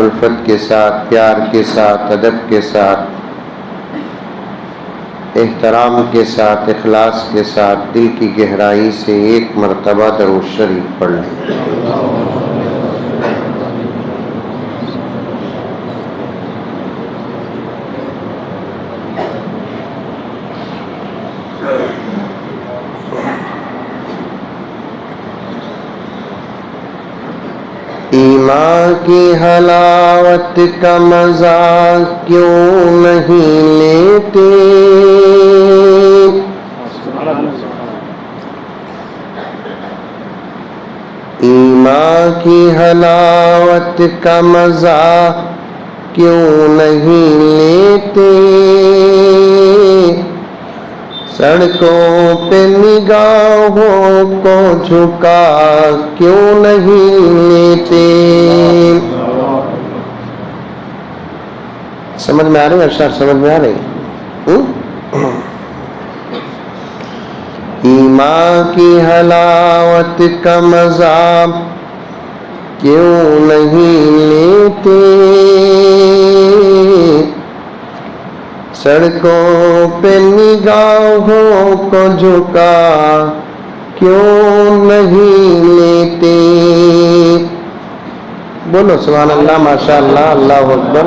उल्फत के साथ, प्यार के साथ, अदब के साथ, एहतराम के साथ, इखलास के साथ दिल की गहराई से एक मरतबा दरूद शरीफ पढ़ लें। ईमान की हलावत का मजा क्यों नहीं लेते? ईमान की हलावत का मजा क्यों नहीं लेते? सड़कों पे निगाहों को झुका क्यों नहीं लेते? समझ में आ रही है अशर? समझ में आ रही? ईमान की हलावत का मजा क्यों नहीं लेते? सड़कों पे निगाहों को झुका क्यों नहीं लेते? बोलो सुभान अल्लाह, माशा अल्लाह, अल्लाहु अकबर।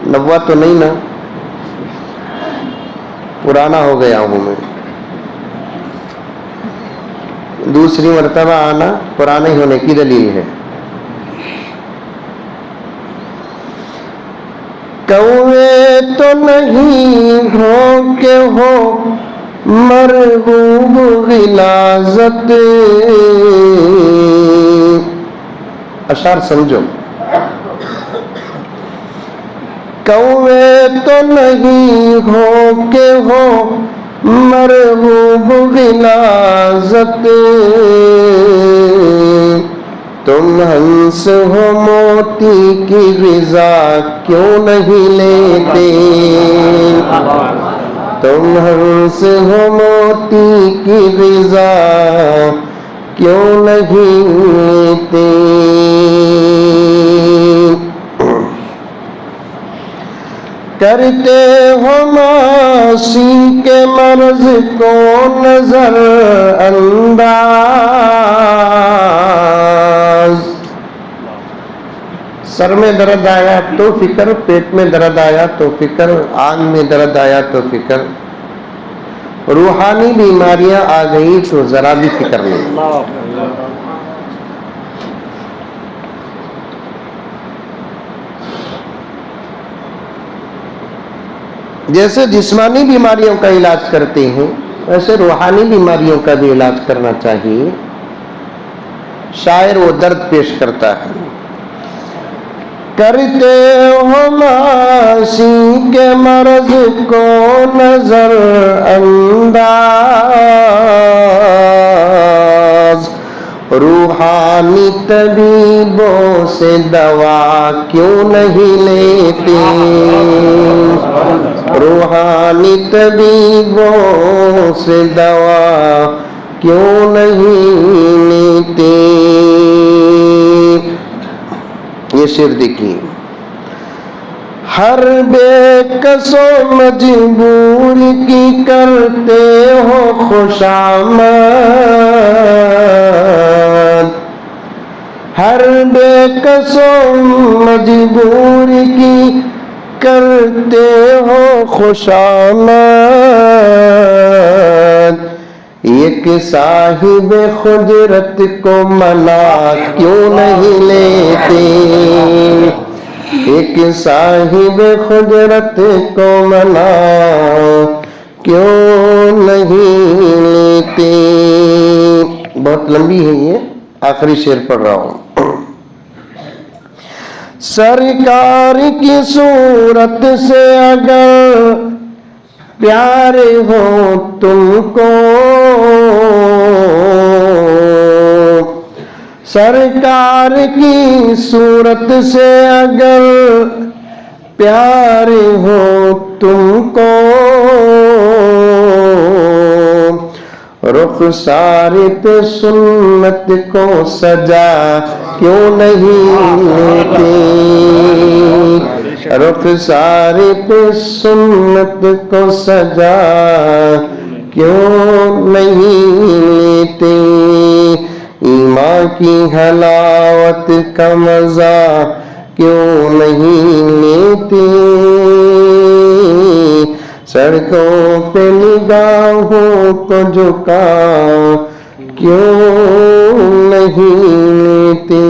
नब्वा तो नहीं ना? पुराना हो गया हूं मैं। दूसरी मर्तबा आना पुराने होने की दलील है। कौवे तो नहीं हो के हो मरगूब गिलाजत। अशार समझो। कौवे तो नहीं हो के हो मरगूब गिलाजत। तुम हंस हो मोती की ग़िज़ा क्यों नहीं लेते? तुम हंस हो मोती की ग़िज़ा क्यों नहीं लेते? करते हो मासी के मर्ज को नजर अंदाज। सर में दर्द आया तो फिक्र, पेट में दर्द आया तो फिक्र, आंख में दर्द आया तो फिक्र, रूहानी बीमारियां आ गई तो जरा भी फिक्र नहीं। जैसे जिस्मानी बीमारियों का इलाज करते हैं वैसे रूहानी बीमारियों का भी इलाज करना चाहिए। शायर वो दर्द पेश करता है। करते हो मासी के मर्ज को नजर अंदाज। रूहानी तबीबों से दवा क्यों नहीं लेते? रूहानी तबीबों से दवा क्यों नहीं लेते? ये शेर देखिए। हर बेकसो मजबूर की करते हो खुशामद। हर बेकसो मजबूर की करते हो खुशामद। एक साहिब खुदरत को मना क्यों नहीं लेते? एक साहिब खुदरत को मना क्यों नहीं लेते? बहुत लंबी है ये, आखिरी शेर पढ़ रहा हूं। सरकार की सूरत से अगर प्यारे हो तुमको, सरकार की सूरत से अगर प्यारे हो तुमको, रुखसारे पे सुन्नत को सजा क्यों नहीं लेते, रुखसारे पे सुन्नत को सजा क्यों नहीं लेते, ईमान की हलावत का मजा क्यों नहीं लेते, सड़कों पे निगाहों को झुका क्यों नहीं लेते।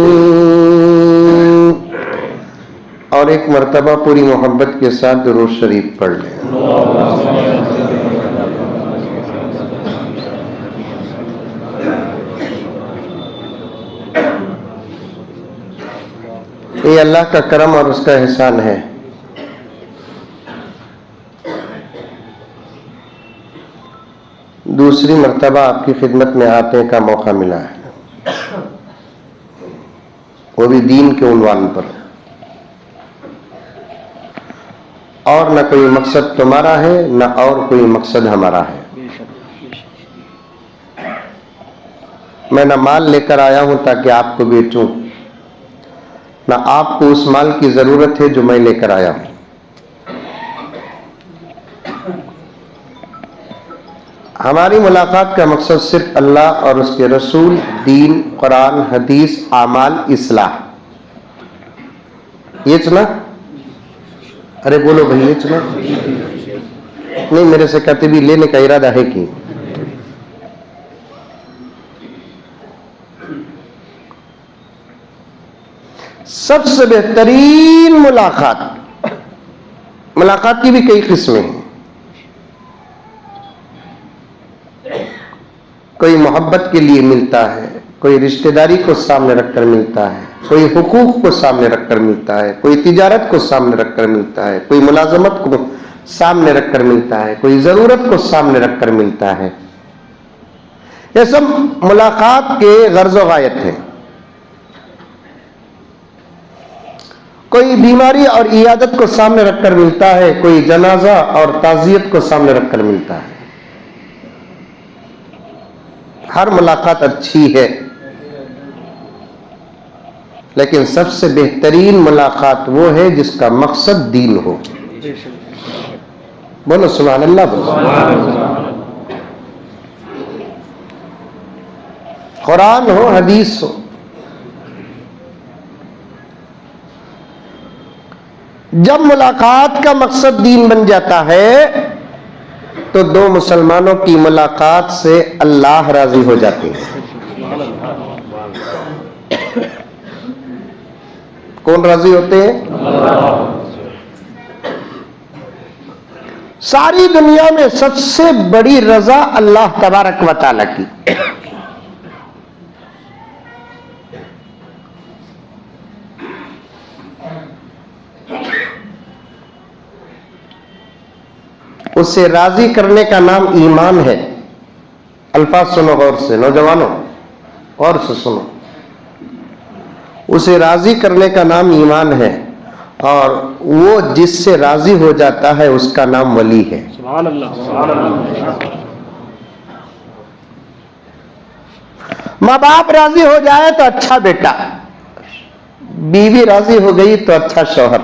और एक मर्तबा पूरी मोहब्बत के साथ दुरूद शरीफ पढ़ लें। ये अल्लाह का करम और उसका एहसान है। दूसरी मर्तबा आपकी खिदमत में आने का मौका मिला है, वो भी दीन के उन्वान पर। और न कोई मकसद तुम्हारा है न और कोई मकसद हमारा है। मैं न माल लेकर आया हूं ताकि आपको बेचूं, न आपको उस माल की जरूरत है जो मैं लेकर आया हूं। हमारी मुलाकात का मकसद सिर्फ अल्लाह और उसके रसूल, दीन, कुरान, हदीस, आमाल, इस्लाह, ये चुना। अरे बोलो भाई, ये चुना नहीं, मेरे से कहते भी लेने का इरादा है कि सबसे बेहतरीन मुलाकात की भी कई किस्में हैं। कोई मोहब्बत के लिए मिलता है, कोई रिश्तेदारी को सामने रखकर मिलता है, कोई हुकूक को सामने रखकर मिलता है, कोई तिजारत को सामने रखकर मिलता है, कोई मुलाजमत को सामने रखकर मिलता है, कोई जरूरत को सामने रखकर मिलता है। ये सब मुलाकात के गर्ज़ व गायत हैं। कोई बीमारी और इयादत को सामने रखकर मिलता है, कोई जनाजा और ताज़ियत को सामने रखकर मिलता है। हर मुलाकात अच्छी है, लेकिन सबसे बेहतरीन मुलाकात वो है जिसका मकसद दीन हो। बोलो सुभान अल्लाह। बोलो कुरान हो, हदीस हो। जब मुलाकात का मकसद दीन बन जाता है तो दो मुसलमानों की मुलाकात से अल्लाह राजी हो जाते हैं। कौन राजी होते हैं? सारी दुनिया में सबसे बड़ी रजा अल्लाह तबारक व तआला की। उसे राजी करने का नाम ईमान है। अल्फाज सुनो गौर से, नौजवानों गौर से सुनो। उसे राजी करने का नाम ईमान है, और वो जिससे राजी हो जाता है उसका नाम वली है। सुभान अल्लाह, सुभान अल्लाह। माँ बाप राजी हो जाए तो अच्छा बेटा, बीवी राजी हो गई तो अच्छा शौहर,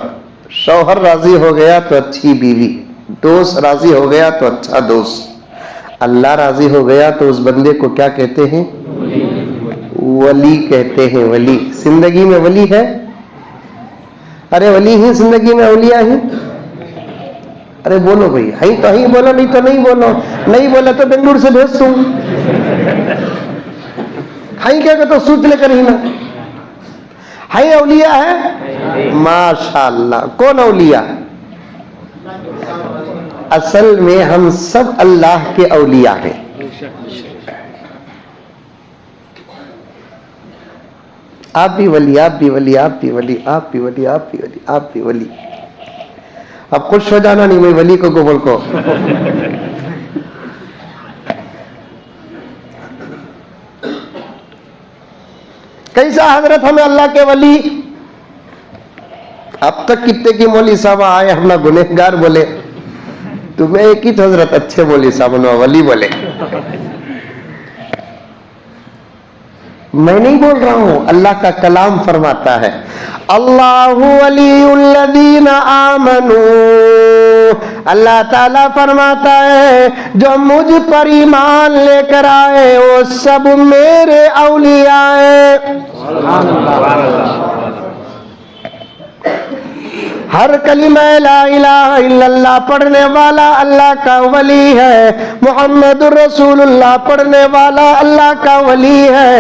शौहर राजी हो गया तो अच्छी बीवी, दोस्त राजी हो गया तो अच्छा दोस्त, अल्लाह राजी हो गया तो उस बंदे को क्या कहते हैं? वली कहते हैं। वली जिंदगी में वली है। अरे वली ही जिंदगी में औलिया है। अरे बोलो भाई, हई तो हई बोलो, नहीं तो नहीं बोलो। नहीं बोला तो बेंगलुरु से भेज दूं। हई क्या तो सूच लेकर ही ना। हई औलिया है माशाअल्लाह। कौन औलिया? असल में हम सब अल्लाह के औलिया हैं। आप भी वली, आप भी वली, आप भी वली, आप भी वली, आप भी वली, आप भी वली। अब खुश हो जाना नहीं, मैं वली को बोल को। कैसा हजरत हमें अल्लाह के वली। अब तक कितने की मौली साहब आए, हमने गुनहगार बोले, तुम्हें एक ही हजरत अच्छे मौली साहब वली बोले। मैं नहीं बोल रहा हूं, अल्लाह का कलाम फरमाता है, अल्लाहु वलियुल्लज़ीना आमनू, अल्लाह ताला फरमाता है जो मुझ पर ईमान लेकर आए वो सब मेरे औलिया हैं। हर कलिमा ला इलाहा इल्लल्लाह पढ़ने वाला अल्लाह का वली है, मुहम्मदुर रसूलुल्लाह पढ़ने वाला अल्लाह का वली है,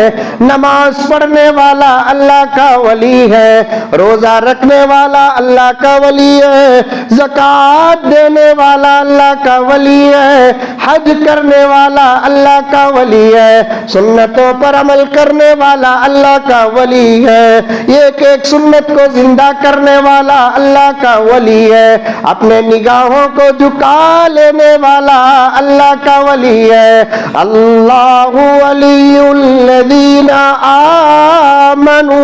नमाज पढ़ने वाला अल्लाह का वली है, रोजा रखने वाला अल्लाह का वली है, ज़कात देने वाला अल्लाह का वली है, हज करने वाला अल्लाह का वली है, सुन्नतों पर अमल करने वाला अल्लाह का वली है, एक एक सुन्नत को जिंदा करने वाला अल्लाह का वली है, अपने निगाहों को झुका लेने वाला अल्लाह का वली है। अल्लाहु वलियुल्लज़ीना आमनू,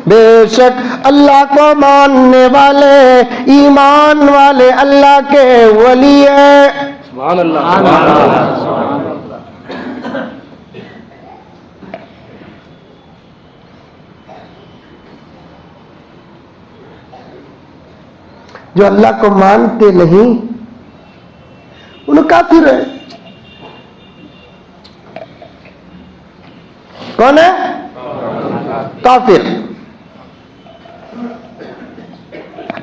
बेशक अल्लाह को मानने वाले ईमान वाले अल्लाह के वली है। सुभान अल्लाह, सुभान अल्लाह। जो अल्लाह को मानते नहीं उन काफिर है। कौन है? काफिर।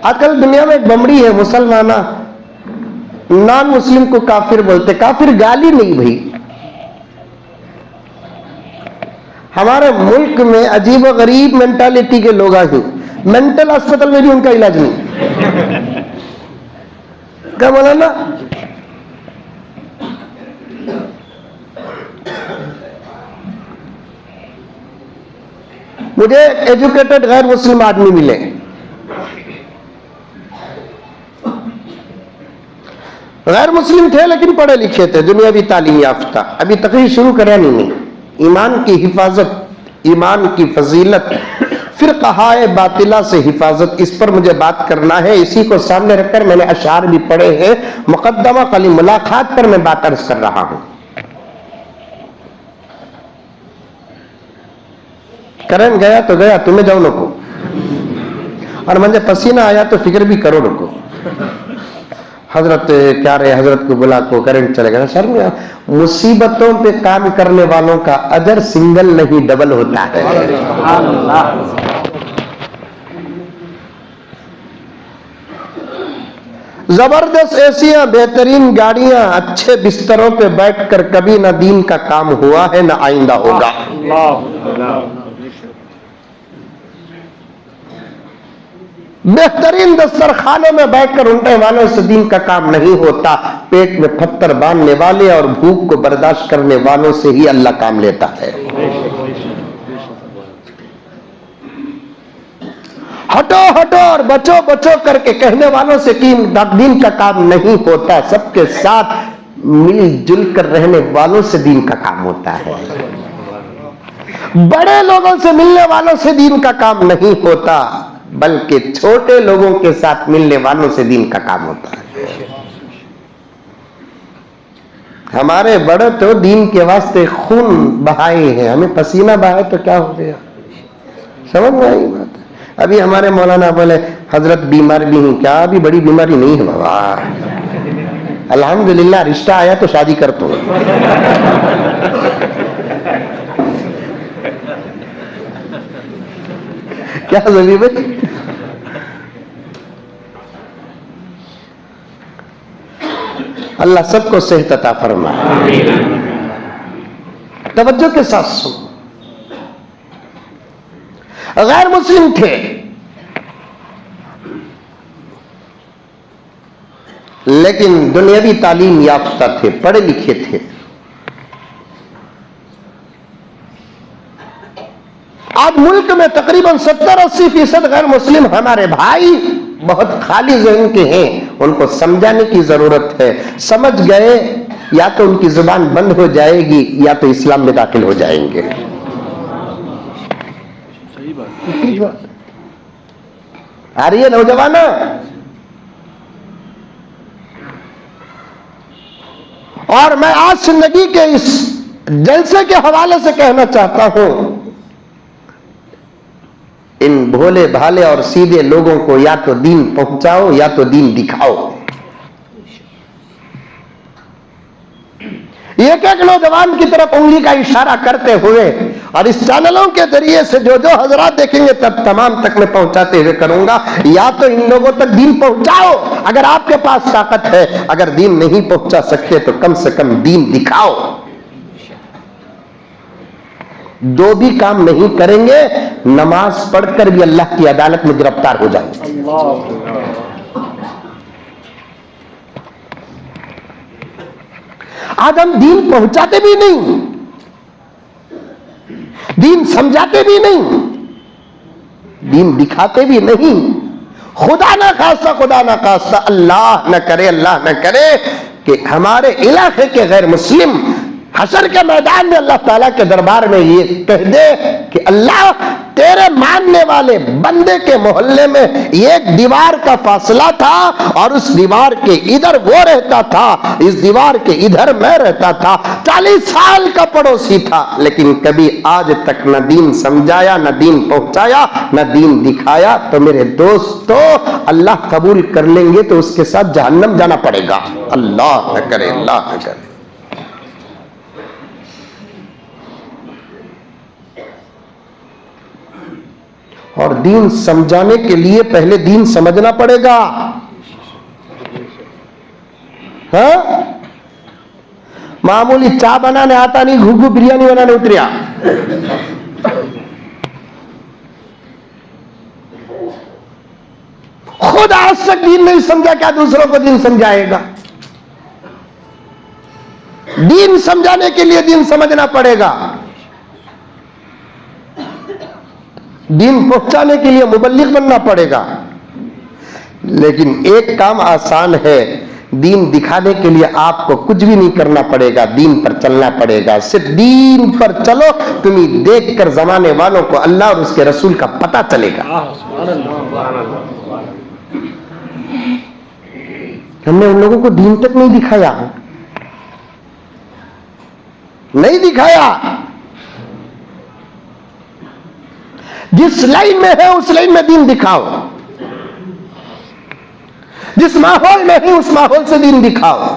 आजकल दुनिया में एक बमड़ी है, मुसलमाना नॉन मुस्लिम को काफिर बोलते। काफिर गाली नहीं भाई। हमारे मुल्क में अजीब व गरीब मेंटालिटी के लोग हैं, मेंटल अस्पताल में भी उनका इलाज नहीं। क्या बोला ना, मुझे एजुकेटेड गैर मुस्लिम आदमी मिले, गैर मुस्लिम थे लेकिन पढ़े लिखे थे, दुनियावी तालीम याफ्ता। अभी तकरीर शुरू करा नहीं। ईमान की हिफाजत, ईमान की फजीलत, फिर कहाए बातिला से हिफाजत, इस पर मुझे बात करना है। इसी को सामने रखकर मैंने अशार भी पढ़े हैं। मुकद्दमा कली मुलाकात पर मैं बात अर्ज कर रहा हूं। करंट गया तो गया, तुम्हें जाओ नको, और मुझे पसीना आया तो फिक्र भी करो नको। हजरत क्या रहे, हजरत को बुला को करंट चले गया। सर मुसीबतों पे काम करने वालों का अजर सिंगल नहीं डबल होता है। जबरदस्त एसियां, बेहतरीन गाड़ियां, अच्छे बिस्तरों पे बैठकर कभी ना दीन का काम हुआ है ना आइंदा होगा। बेहतरीन दस्तरखानों में बैठकर उठने वालों से दीन का काम नहीं होता। पेट में पत्थर बांधने वाले और भूख को बर्दाश्त करने वालों से ही अल्लाह काम लेता है। हटो हटो और बचो बचो करके कहने वालों से दीन का काम नहीं होता। सबके साथ मिलजुल कर रहने वालों से दीन का काम होता है। बड़े लोगों से मिलने वालों से दीन का काम नहीं होता, बल्कि छोटे लोगों के साथ मिलने वालों से दीन का काम होता है। हमारे बड़े तो दीन के वास्ते खून बहाए हैं, हमें पसीना बहाए तो क्या हो गया, समझ में आई बात। अभी हमारे मौलाना बोले हजरत बीमार भी हूं, क्या अभी बड़ी बीमारी नहीं है बाबा, अल्हम्दुलिल्लाह रिश्ता आया तो शादी कर तो। क्या जरूरी भाई, अल्लाह सबको सेहत अता फरमाए। तवज्जो के साथ सुनो। गैर मुस्लिम थे लेकिन दुनियावी तालीम याफ्ता थे, पढ़े लिखे थे। आज मुल्क में तकरीबन 70-80% गैर मुस्लिम हमारे भाई बहुत खाली ज़हन के हैं। उनको समझाने की जरूरत है। समझ गए या तो उनकी जुबान बंद हो जाएगी या तो इस्लाम में दाखिल हो जाएंगे। सही बात आ रही है नौजवान। और मैं आज जिंदगी के इस जलसे के हवाले से कहना चाहता हूं, इन भोले भाले और सीधे लोगों को या तो दीन पहुंचाओ या तो दीन दिखाओ। एक एक नौजवान की तरफ उंगली का इशारा करते हुए और इस चैनलों के जरिए से जो जो हजरात देखेंगे तब तमाम तक मैं पहुंचाते हुए करूंगा, या तो इन लोगों तक दीन पहुंचाओ अगर आपके पास ताकत है, अगर दीन नहीं पहुंचा सकते तो कम से कम दीन दिखाओ। दो भी काम नहीं करेंगे, नमाज पढ़कर भी अल्लाह की अदालत में गिरफ्तार हो जाएंगे। आज हम दीन पहुंचाते भी नहीं, दीन समझाते भी नहीं, दीन दिखाते भी नहीं। खुदा ना खास्ता अल्लाह न करे कि हमारे इलाके के गैर मुस्लिम हशर के मैदान में अल्लाह ताला के दरबार में ये कह दे कि अल्लाह तेरे मानने वाले बंदे के मोहल्ले में एक दीवार का फासला था और उस दीवार के इधर वो रहता था, इस दीवार के इधर मैं रहता था, 40 साल का पड़ोसी था, लेकिन कभी आज तक न दीन समझाया, न दीन पहुंचाया, न दीन दिखाया। तो मेरे दोस्तों, अल्लाह कबूल कर लेंगे तो उसके साथ जहन्नम जाना पड़ेगा। अल्लाह न करे, अल्लाह न करे। और दीन समझाने के लिए पहले दीन समझना पड़ेगा। हाँ? मामूली चाय बनाने आता नहीं, घुघू बिरयानी बनाने उतरिया। खुद आज तक दीन नहीं समझा, क्या दूसरों को दीन समझाएगा? दीन समझाने के लिए दीन समझना पड़ेगा, दीन पहुंचाने के लिए मुबल्लिग बनना पड़ेगा। लेकिन एक काम आसान है, दीन दिखाने के लिए आपको कुछ भी नहीं करना पड़ेगा, दीन पर चलना पड़ेगा। सिर्फ दीन पर चलो, तुम्हें देखकर जमाने वालों को अल्लाह और उसके रसूल का पता चलेगा। हमने उन लोगों को दीन तक नहीं दिखाया, नहीं दिखाया। जिस लाइन में है उस लाइन में दीन दिखाओ, जिस माहौल में है उस माहौल से दीन दिखाओ,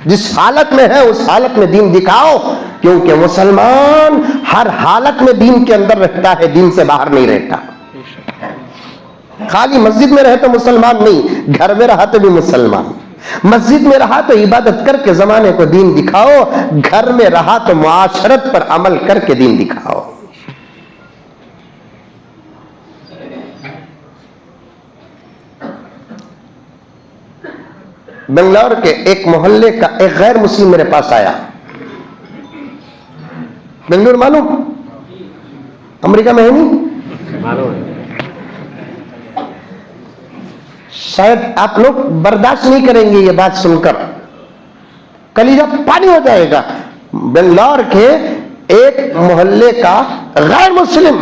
जिस हालत में है उस हालत में दीन दिखाओ। क्योंकि मुसलमान हर हालत में दीन के अंदर रहता है, दीन से बाहर नहीं रहता। खाली मस्जिद में रहे तो मुसलमान नहीं, घर में रहा तो भी मुसलमान। मस्जिद में रहा तो इबादत करके जमाने को दीन दिखाओ, घर में रहा तो मुआशरत पर अमल करके दीन दिखाओ। बेंगलोर के एक मोहल्ले का एक गैर मुस्लिम मेरे पास आया। बेंगलोर मालूम? अमेरिका में है नहीं मालूम? शायद आप लोग बर्दाश्त नहीं करेंगे ये बात सुनकर, कलीजा पानी हो जाएगा। बेंगलोर के एक मोहल्ले का गैर मुस्लिम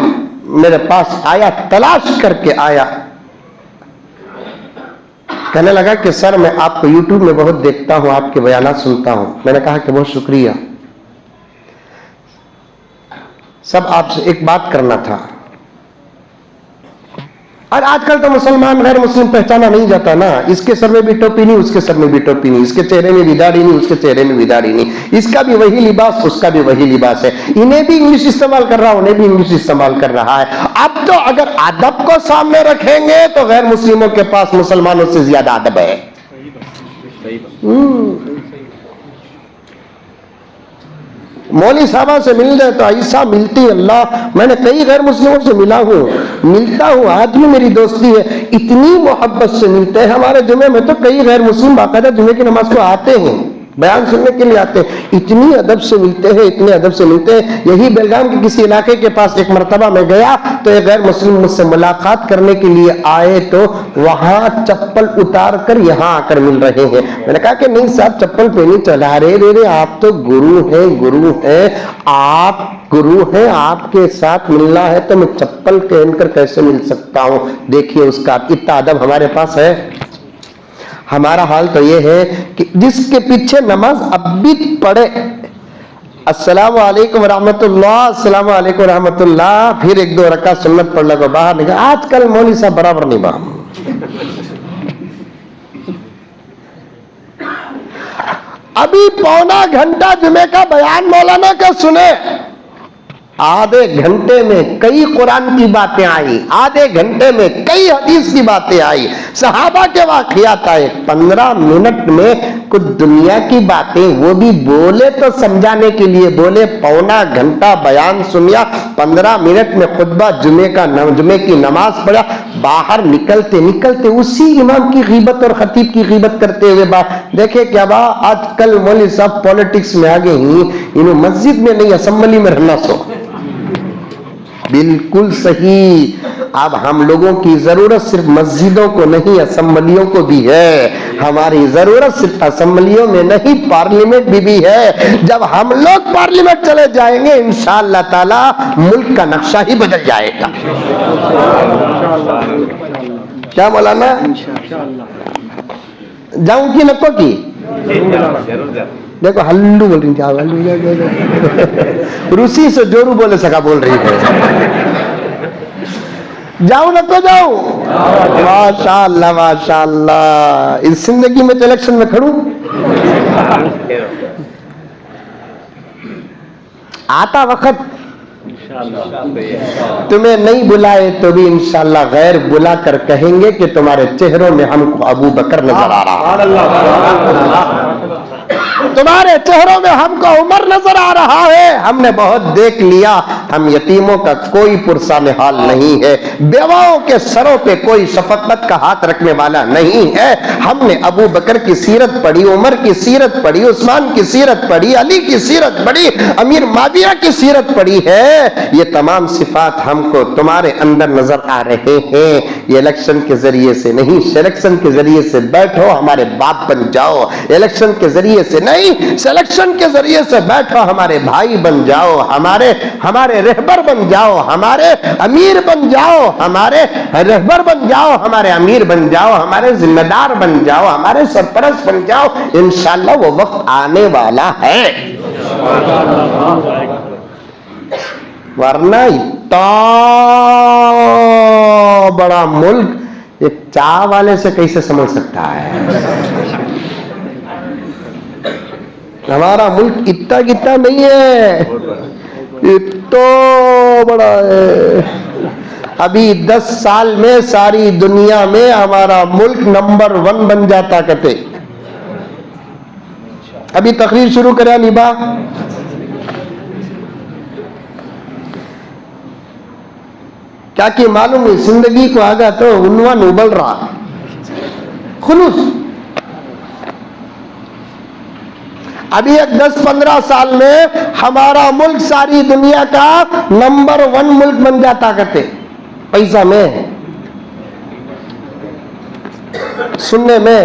मेरे पास आया, तलाश करके आया। कहने लगा कि सर मैं आपको यूट्यूब में बहुत देखता हूं, आपके बयानात सुनता हूं। मैंने कहा कि बहुत शुक्रिया। सब आपसे एक बात करना था। और आजकल तो मुसलमान गैर मुस्लिम पहचाना नहीं जाता ना, इसके सर में भी टोपी नहीं, उसके सर में भी टोपी नहीं, इसके चेहरे में भी दाढ़ी नहीं, उसके चेहरे में भी दाढ़ी नहीं, इसका भी वही लिबास, उसका भी वही लिबास है। इन्हें भी इंग्लिश इस्तेमाल कर रहा है, उन्हें भी इंग्लिश इस्तेमाल कर रहा है। अब तो अगर अदब को सामने रखेंगे तो गैर मुस्लिमों के पास मुसलमानों से ज्यादा अदब है। मौली साहबा से मिल जाए तो ऐसा मिलती अल्लाह। मैंने कई गैर मुस्लिमों से मिला हूँ, मिलता हूँ, आज भी मेरी दोस्ती है, इतनी मोहब्बत से मिलते हैं। हमारे जुमे में तो कई गैर मुस्लिम बाकायदा जुमे की नमाज को आते हैं, बयान सुनने के लिए आते हैं। इतनी अदब से मिलते हैं, इतने अदब से मिलते हैं। यही बेलगाम के किसी इलाके के पास एक मरतबा में गया तो एक गैर मुस्लिम मुझसे मुलाकात करने के लिए आए, तो वहां चप्पल उतार कर यहाँ आकर मिल रहे हैं। मैंने कहा कि नहीं साहब चप्पल पहनी चला रे, आप तो गुरु हैं, गुरु हैं, आप गुरु हैं, आपके साथ मिलना है तो मैं चप्पल पहनकर कैसे मिल सकता हूँ? देखिए उसका इतना अदब हमारे पास है। हमारा हाल तो ये है कि जिसके पीछे नमाज अब भी पढ़े अस्सलामु अलैकुम रहमतुल्लाह, अस्सलामु अलैकुम रहमतुल्लाह, फिर एक दो रकात सुन्नत पढ़ लगो, बाहर निकल। आजकल मौलवी साहब बराबर नहीं बा। अभी पौना घंटा जुमे का बयान मौलाना का सुने, आधे घंटे में कई कुरान की बातें आई, आधे घंटे में कई हदीस की बातें आई, सहाबा के वाक़ियात आए। 15 मिनट में कुछ दुनिया की बातें, वो भी बोले तो समझाने के लिए बोले। पौना घंटा बयान सुनिया, 15 मिनट में खुतबा, जुमे की नमाज पढ़ा। बाहर निकलते निकलते उसी इमाम की गीबत और खतीब की गीबत करते हुए बात। देखे क्या बा, आजकल मौलवी साहब पॉलिटिक्स में आगे ही, इन्हों मस्जिद में नहीं असेंबली में रहना सो। बिल्कुल सही। अब हम लोगों की जरूरत सिर्फ मस्जिदों को नहीं, असेंबलियों को भी है। हमारी जरूरत सिर्फ असेंबलियों में नहीं, पार्लियामेंट भी है। जब हम लोग पार्लियामेंट चले जाएंगे, इंशाअल्लाह ताला मुल्क का नक्शा ही बदल जाएगा। क्या मौलाना, जाऊं की नको की? देखो हल्लू बोल रही थी, रूसी से जोरू बोले सका बोल रही है। जाऊं न तो जाऊं? माशाअल्लाह माशाअल्लाह। इस जिंदगी में इलेक्शन में खड़ू, आता वक्त तुम्हें नहीं बुलाए तो भी इंशाअल्लाह गैर बुला कर कहेंगे कि तुम्हारे चेहरों में हमको अबू बकर नजर आ रहा है, तुम्हारे चेहरों में हमको उमर नजर आ रहा है। हमने बहुत देख लिया, हम यतीमों का कोई पुरसा निहाल नहीं है, बेवाओं के सरों पे कोई शफकत का हाथ रखने वाला नहीं है। हमने अबू बकर की सीरत पढ़ी, उमर की सीरत पढ़ी, उस्मान की सीरत पढ़ी, अली की सीरत पढ़ी, अमीर माविया की सीरत पढ़ी है। ये तमाम सिफात हमको तुम्हारे अंदर नजर आ रहे हैं। ये इलेक्शन के जरिए से नहीं, सिलेक्शन के जरिए से बैठो, हमारे बाप बन जाओ। इलेक्शन के जरिए से नहीं, सिलेक्शन के जरिए से बैठो, हमारे भाई बन जाओ, हमारे रहबर बन जाओ, हमारे अमीर बन जाओ, हमारे रहबर बन जाओ, हमारे अमीर बन जाओ, हमारे जिम्मेदार बन जाओ, हमारे सरपरस्त बन जाओ। इंशाअल्लाह वो वक्त आने वाला है। वरना इतना बड़ा मुल्क एक चाय वाले से कैसे समझ सकता है? हमारा मुल्क इतना कितना नहीं है, इतना बड़ा है। अभी 10 साल में सारी दुनिया में हमारा मुल्क नंबर 1 बन जाता कहते। अभी तकरीर शुरू करा निभा, क्या कि मालूम है जिंदगी को आगा तो उन्वान उबल रहा खुलूस। अभी एक 10-15 साल में हमारा मुल्क सारी दुनिया का नंबर 1 मुल्क बन जाता कहते। पैसा में, सुनने में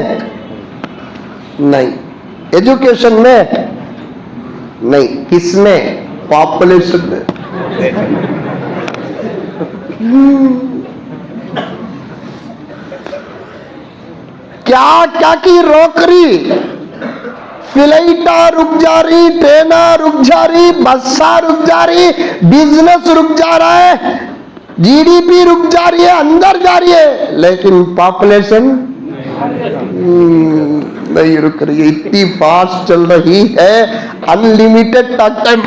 नहीं, एजुकेशन में नहीं, किसमें? पॉपुलेशन में। क्या क्या की रोकरी, फ्लाइटा रुक जा रही, ट्रेना रुक जा रही, बस्सा रुक जा रही, बिजनेस रुक जा रहा है, जीडीपी रुक जा रही है, अंदर जा रही है, लेकिन पॉपुलेशन नहीं रुक रही है। इतनी फास्ट चल रही है, अनलिमिटेड टाइम।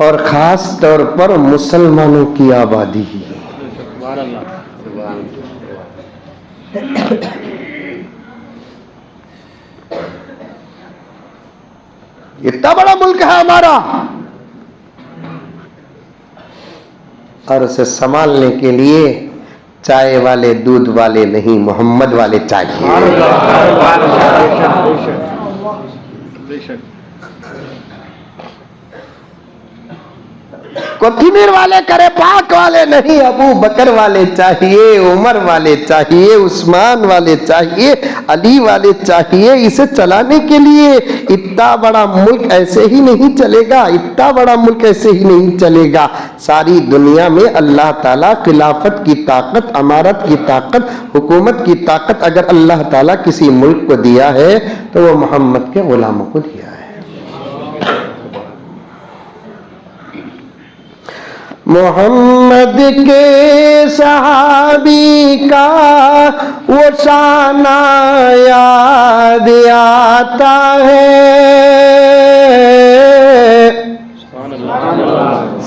और खास तौर पर मुसलमानों की आबादी। इतना बड़ा मुल्क है हमारा, और उसे संभालने के लिए चाय वाले दूध वाले नहीं, मोहम्मद वाले चाहिए। कोथिमीर वाले करे पाक वाले नहीं, अबू बकर वाले चाहिए, उमर वाले चाहिए, उस्मान वाले चाहिए, अली वाले चाहिए। इसे चलाने के लिए इतना बड़ा मुल्क ऐसे ही नहीं चलेगा, इतना बड़ा मुल्क ऐसे ही नहीं चलेगा। सारी दुनिया में अल्लाह ताला खिलाफत की ताकत, अमारत की ताकत, हुकूमत की ताकत अगर अल्लाह ताला किसी मुल्क को दिया है तो वो मोहम्मद के गुलामों को दिया है। मोहम्मद के सहाबी का वो शाना याद आता है।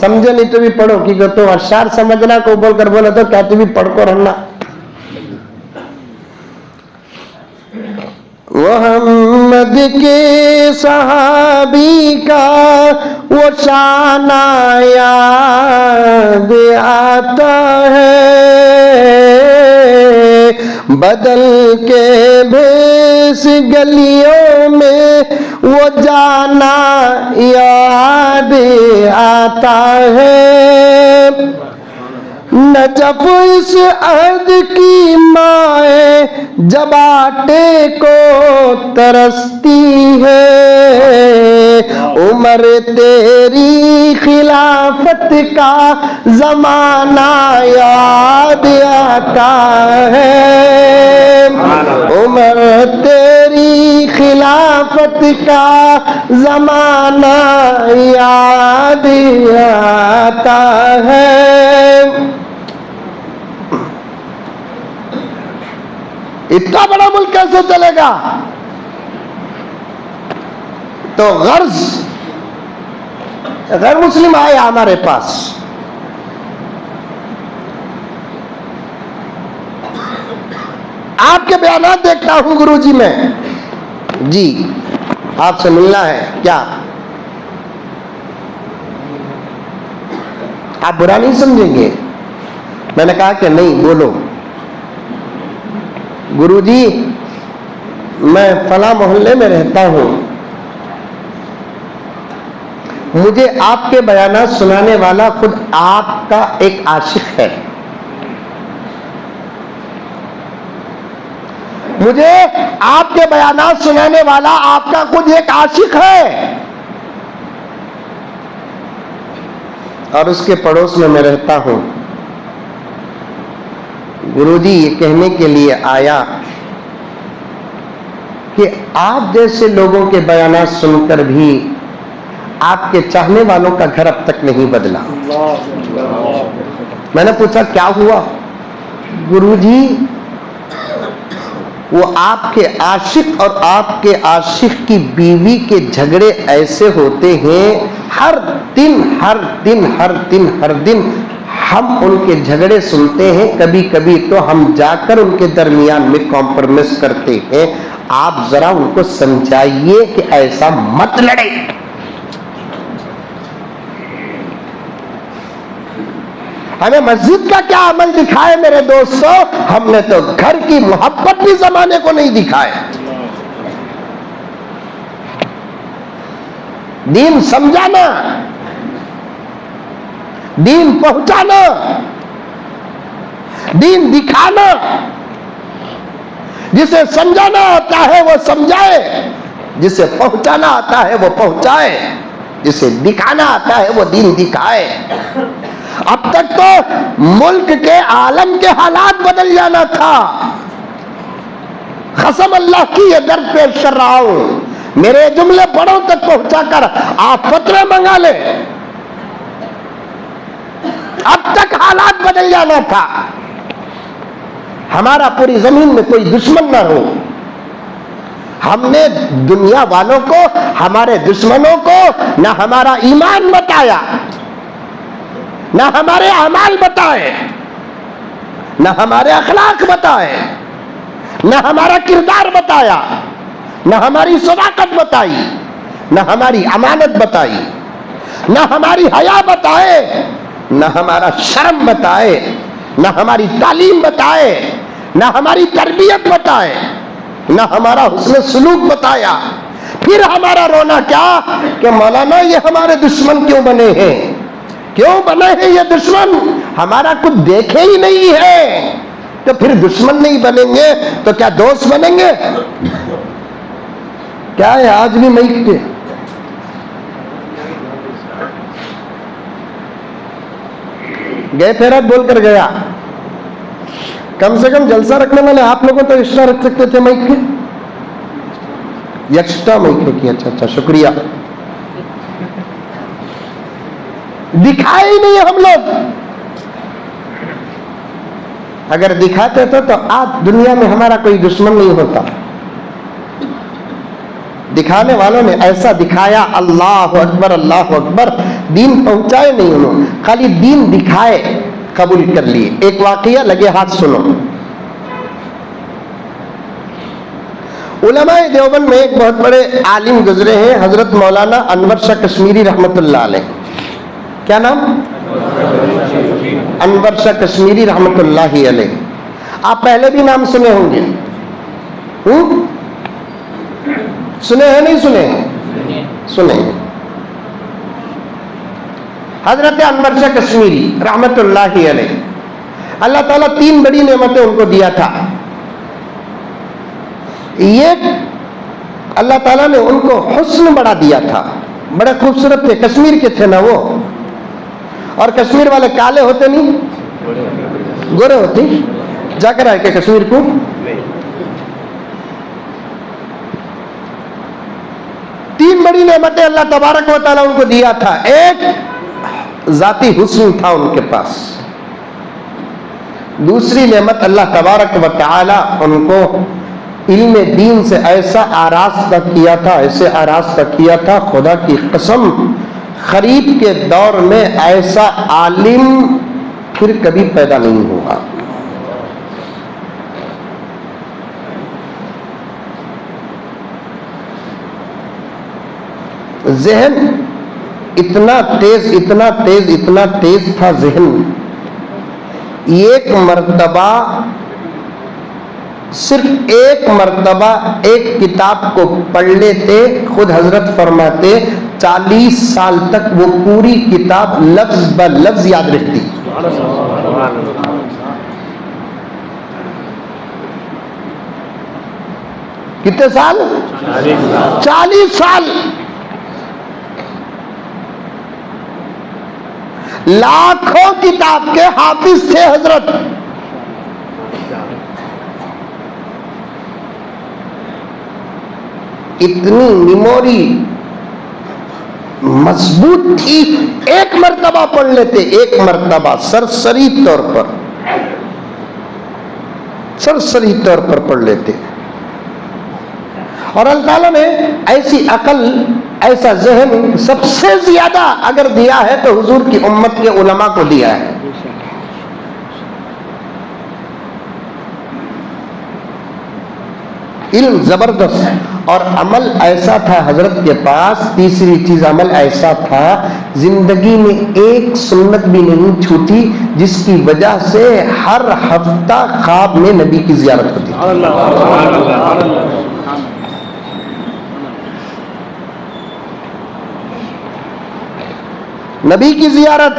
समझे नहीं तो भी पढ़ो, कि तो अशार समझना को बोलकर बोले तो क्या तू भी पढ़ को रहना। मोहम्मद के सहाबी का वो शाना याद आता है। बदल के भेस गलियों में वो जाना याद आता है। नजफ इस अर्द की माए जब आटे को तरसती है। उमर तेरी खिलाफत का जमाना याद आता है। उमर तेरी खिलाफत का जमाना याद आता है। इतना बड़ा मुल्क कैसे चलेगा? तो गैर मुस्लिम आए हमारे पास, आपके बयानात देखता हूं गुरुजी में, जी आपसे मिलना है क्या? आप बुरा नहीं समझेंगे? मैंने कहा कि नहीं, बोलो। गुरुजी मैं फला मोहल्ले में रहता हूं, मुझे आपके बयानात सुनाने वाला खुद आपका एक आशिक है। मुझे आपके बयानात सुनाने वाला आपका खुद एक आशिक है, और उसके पड़ोस में मैं रहता हूं। गुरुजी ये कहने के लिए आया कि आप जैसे लोगों के बयानात सुनकर भी आपके चाहने वालों का घर अब तक नहीं बदला। मैंने पूछा क्या हुआ? गुरुजी वो आपके आशिक और आपके आशिक की बीवी के झगड़े ऐसे होते हैं, हर दिन हम उनके झगड़े सुनते हैं। कभी कभी तो हम जाकर उनके दरमियान में कॉम्प्रोमाइज करते हैं। आप जरा उनको समझाइए कि ऐसा मत लड़े। हमें मस्जिद का क्या अमल दिखाए मेरे दोस्तों? हमने तो घर की मोहब्बत भी जमाने को नहीं दिखाए। दीन समझाना, दीन पहुंचाना, दीन दिखाना। जिसे समझाना आता है वो समझाए, जिसे पहुंचाना आता है वो पहुंचाए, जिसे दिखाना आता है वो दीन दिखाए। अब तक तो मुल्क के आलम के हालात बदल जाना था। कसम अल्लाह की ये दर्द पेश कर रहा हूं, मेरे जुमले बड़ों तक पहुंचाकर आप फतवे मंगा ले। अब तक हालात बदल जाना था। हमारा पूरी जमीन में कोई दुश्मन ना हो। हमने दुनिया वालों को, हमारे दुश्मनों को न हमारा ईमान बताया, न हमारे अमाल बताए, न हमारे अखलाक बताए, न हमारा किरदार बताया, न हमारी सदाकत बताई, न हमारी अमानत बताई, न हमारी हया बताए, न हमारा शर्म बताए, न हमारी तालीम बताए, न हमारी तरबियत बताए, न हमारा हुस्न सुलूक बताया। फिर हमारा रोना क्या कि मौलाना ये हमारे दुश्मन क्यों बने हैं, क्यों बने हैं ये दुश्मन? हमारा कुछ देखे ही नहीं है, तो फिर दुश्मन नहीं बनेंगे तो क्या दोस्त बनेंगे? क्या है आज भी मई के गए फेरात बोलकर गया। कम से कम जलसा रखने वाले आप लोगों तो एक्स्ट्रा रख सकते थे माइक के, एक्स्ट्रा माइक की। अच्छा, शुक्रिया। दिखाए ही नहीं हम लोग। अगर दिखाते तो आज दुनिया में हमारा कोई दुश्मन नहीं होता। दिखाने वालों ने ऐसा दिखाया, अल्लाह अकबर अल्लाह अकबर, दीन पहुंचाए नहीं उन्होंने, खाली दीन दिखाए, कबूल कर लिए। एक वाकया लगे हाथ सुनो। उलमाए देवबंद में एक बहुत बड़े आलिम गुजरे हैं, हजरत मौलाना अनवर शाह कश्मीरी रहमतुल्लाह अलैह। क्या नाम? अनवर शाह कश्मीरी रहमतुल्लाह अलैह। आप पहले भी नाम सुने होंगे। सुने हैं नहीं सुने? सुने। हजरत अनवर शाह कश्मीरी रहमतुल्लाह अलैह, अल्लाह ताला 3 बड़ी नेमतें उनको दिया था। ये अल्लाह ताला ने उनको हुस्न बड़ा दिया था, बड़े खूबसूरत थे। कश्मीर के थे ना वो, और कश्मीर वाले काले होते नहीं, गोरे होते। जाकर आए क्या कश्मीर को? तीन बड़ी नेमतें अल्लाह तबारक व तआला उनको दिया था। एक जाती हुस्न था उनके पास। दूसरी नेमत अल्लाह तबारक व तआला उनको इल्म दीन से ऐसा आरास्ता किया था, ऐसे आरास्ता किया था, खुदा की कसम खरीद के दौर में ऐसा आलिम फिर कभी पैदा नहीं हुआ। जहन इतना तेज, इतना तेज, इतना तेज था जहन। एक मर्तबा, सिर्फ एक मर्तबा एक किताब को पढ़ लेते, खुद हजरत फरमाते 40 साल तक वो पूरी किताब लफ्ज ब लफ्ज याद रहती। कितने साल? 40 साल। लाखों किताब के हाफिज थे हजरत। इतनी मेमोरी मजबूत थी, एक मर्तबा पढ़ लेते, एक मर्तबा सरसरी तौर पर, सरसरी तौर पर पढ़ लेते। और अल्लाह ताला ने ऐसी अकल, ऐसा जहन सबसे ज्यादा अगर दिया है तो हुजूर की उम्मत के उलमा को दिया है। इल्म जबरदस्त और अमल ऐसा था हजरत के पास। तीसरी चीज अमल ऐसा था, जिंदगी में एक सुन्नत भी नहीं छूटी जिसकी वजह से हर हफ्ता ख्वाब में नबी की जियारत होती थी। नबी की जियारत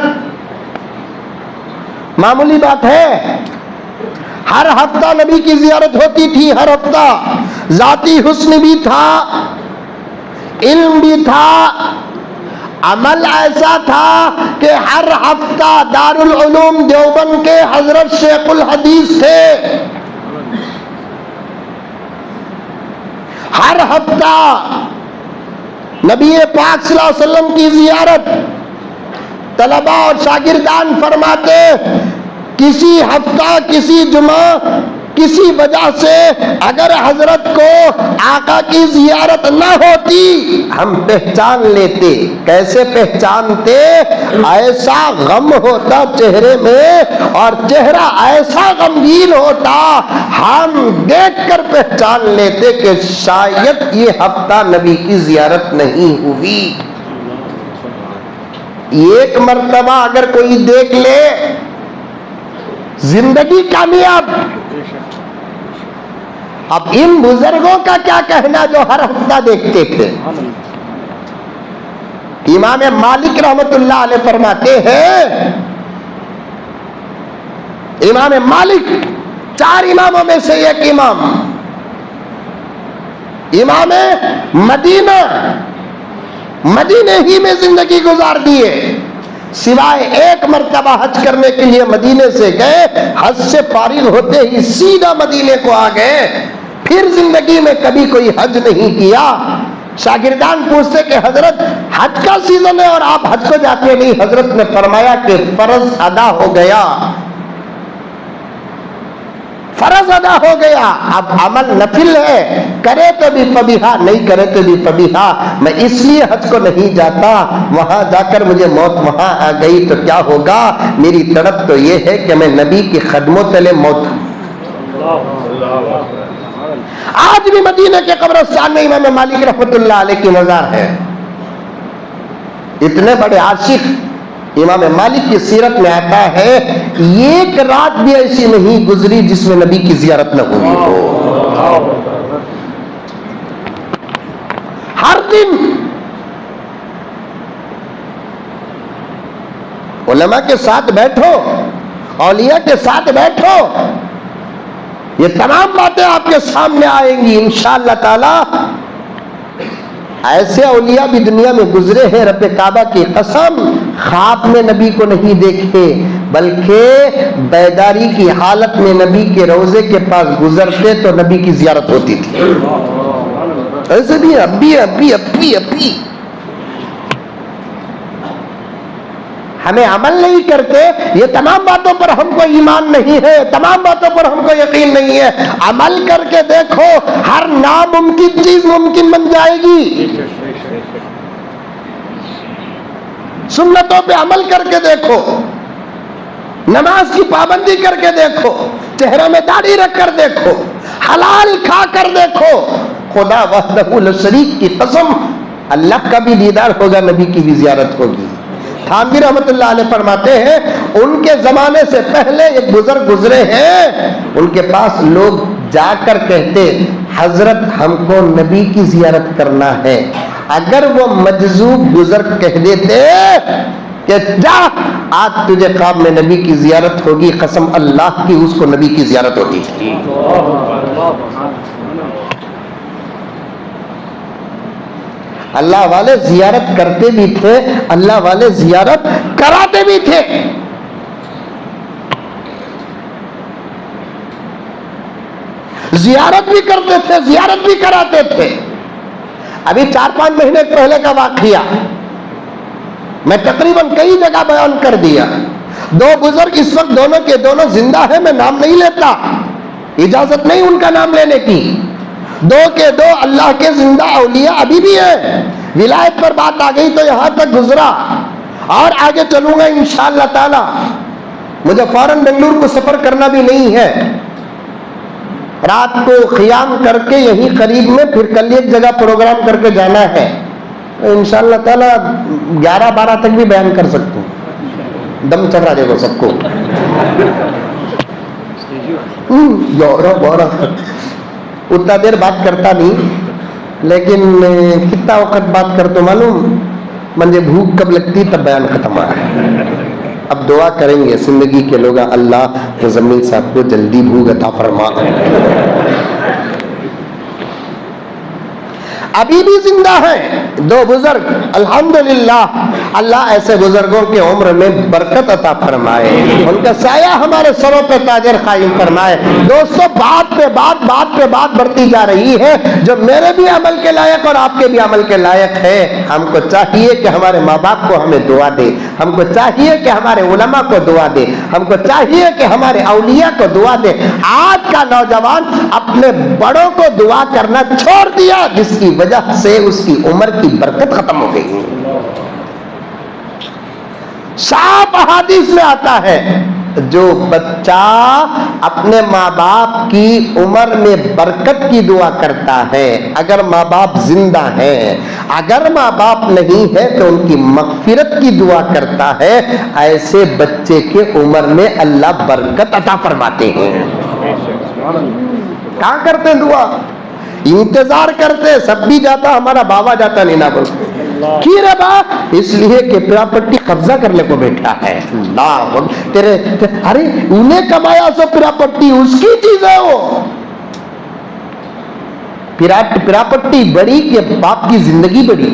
मामूली बात है। हर हफ्ता नबी की जियारत होती थी, हर हफ्ता। जाती हुस्न भी था, इल्म भी था, अमल ऐसा था कि हर हफ्ता दारुल उलूम देवबंद के हजरत शेखुल हदीस थे। हर हफ्ता नबी पाक सल्लल्लाहु अलैहि वसल्लम की जियारत तलबा और शागिर्दान फरमाते। किसी हफ्ता, किसी जुमा, किसी वजह से अगर हजरत को आका की जियारत ना होती, हम पहचान लेते। कैसे पहचानते? ऐसा गम होता चेहरे में और चेहरा ऐसा गमगीन होता, हम देखकर पहचान लेते कि शायद ये हफ्ता नबी की जियारत नहीं हुई। एक मर्तबा अगर कोई देख ले, जिंदगी कामयाब। अब इन बुजुर्गों का क्या कहना जो हर हफ्ता देखते थे। इमाम मालिक रहमतुल्लाह अलैह फरमाते हैं, इमाम मालिक 4 इमामों में से एक इमाम, इमाम मदीना, मदीने ही में जिंदगी गुजार दिए, सिवाय एक मर्तबा हज करने के लिए मदीने से गए, हज से फारिग होते ही सीधा मदीने को आ गए, फिर जिंदगी में कभी कोई हज नहीं किया। शागिर्दान पूछते कि हजरत हज का सीजन है और आप हज को जाते नहीं। हजरत ने फरमाया कि फर्ज अदा हो गया, फर्ज अदा हो गया, अब अमल नफिल है, करे तो भी फबीहा, नहीं करे तो भी फबीहा। मैं इसलिए हज को नहीं जाता, वहां जाकर मुझे मौत वहां आ गई तो क्या होगा। मेरी तड़प तो ये है कि मैं नबी की खदमों तले मौत। आज भी मदीने के कब्रिस्तान में इमाम मालिक रहमतुल्लाह अलैह की मज़ार है। इतने बड़े आशिक इमाम मालिक की सीरत में आता है, एक रात भी ऐसी नहीं गुजरी जिसमें नबी की जियारत न हुई हो। हर दिन उलमा के साथ बैठो, औलिया के साथ बैठो, ये तमाम बातें आपके सामने आएंगी इंशाअल्लाह ताला। ऐसे औलिया भी दुनिया में गुजरे हैं, रब्बे काबा की कसम, ख्वाब में नबी को नहीं देखे बल्कि बेदारी की हालत में नबी के रोजे के पास गुजरते तो नबी की जियारत होती थी। ऐसे भी अभी हमें अमल नहीं करते, ये तमाम बातों पर हमको ईमान नहीं है, तमाम बातों पर हमको यकीन नहीं है। अमल करके देखो, हर नामुमकिन चीज मुमकिन बन जाएगी। सुन्नतों पे अमल करके देखो, नमाज की पाबंदी करके देखो, चेहरे में दाढ़ी रख कर देखो, हलाल खा कर देखो, खुदा वहदहू ला शरीक की कसम, अल्लाह का भी दीदार होगा, नबी की भी जियारत होगी। थानवी रहमतुल्लाह अलैह फरमाते हैं, उनके जमाने से पहले एक बुजुर्ग गुजरे हैं, उनके पास लोग जाकर कहते, हजरत हमको नबी की जियारत करना है। अगर वो मजजूब बुजुर्ग कह देते कि जा आज तुझे ख्वाब में नबी की जियारत होगी, कसम अल्लाह की उसको नबी की जियारत होती थी। अल्लाह वाले जियारत करते भी थे, अल्लाह वाले जियारत कराते भी थे। जियारत भी करते थे, जियारत भी कराते थे। अभी 4-5 महीने पहले का वाकया मैं तकरीबन कई जगह बयान कर दिया। 2 बुजुर्ग इस वक्त दोनों के दोनों जिंदा है, मैं नाम नहीं लेता, इजाजत नहीं उनका नाम लेने की। 2 के 2 अल्लाह के जिंदा औलिया अभी भी है। विलायत पर बात आ गई तो यहां तक गुजरा और आगे चलूंगा इंशाअल्लाह ताला। मुझे फौरन बेंगलुरु को सफर करना भी नहीं है, रात को क़ियाम करके यहीं करीब में फिर कल एक जगह प्रोग्राम करके जाना है, तो इंशाअल्लाह ताला 11-12 तक भी बयान कर सकता हूँ। दम चढ़ा देखो सबको। 11-12 उतना देर बात करता नहीं, लेकिन कितना वक्त बात करते मालूम, मुझे भूख कब लगती तब बयान खत्म हुआ है। अब दुआ करेंगे जिंदगी के लोग, अल्लाह मुज़म्मिल साहब को जल्दी भूख अता फरमा। अभी भी जिंदा है 2 बुजुर्ग, अल्हम्दुलिल्लाह। अल्लाह ऐसे बुजुर्गों की उम्र में बरकत अता फरमाए, उनका साया हमारे सरों पे ताजर कायम फरमाए। दोस्तों, बात पे बात बढ़ती जा रही है, जो मेरे भी अमल के लायक और आपके भी अमल के लायक है। हमको चाहिए कि हमारे माँ बाप को हमें दुआ दे, हमको चाहिए कि हमारे उलमा को दुआ दे, हमको चाहिए कि हमारे औलिया को दुआ दे। आज का नौजवान अपने बड़ों को दुआ करना छोड़ दिया, जिसकी वजह से उसकी उम्र की बरकत खत्म हो गई। साफ हदीस में आता है, जो बच्चा अपने माँ बाप की उम्र में बरकत की दुआ करता है, अगर माँ बाप जिंदा हैं, अगर माँ बाप नहीं है तो उनकी मगफिरत की दुआ करता है, ऐसे बच्चे के उम्र में अल्लाह बरकत अता फरमाते हैं। क्या करते हैं दुआ, इंतजार करते, सब भी जाता हमारा बाबा जाता नहीं ना बोल। की रे बा, इसलिए कि प्रॉपर्टी कब्जा करने को बैठा है। अल्लाह, तेरे अरे उन्हें कमाया सो प्रॉपर्टी उसकी चीज है वो। प्रॉपर्टी बड़ी कि बाप की जिंदगी बड़ी,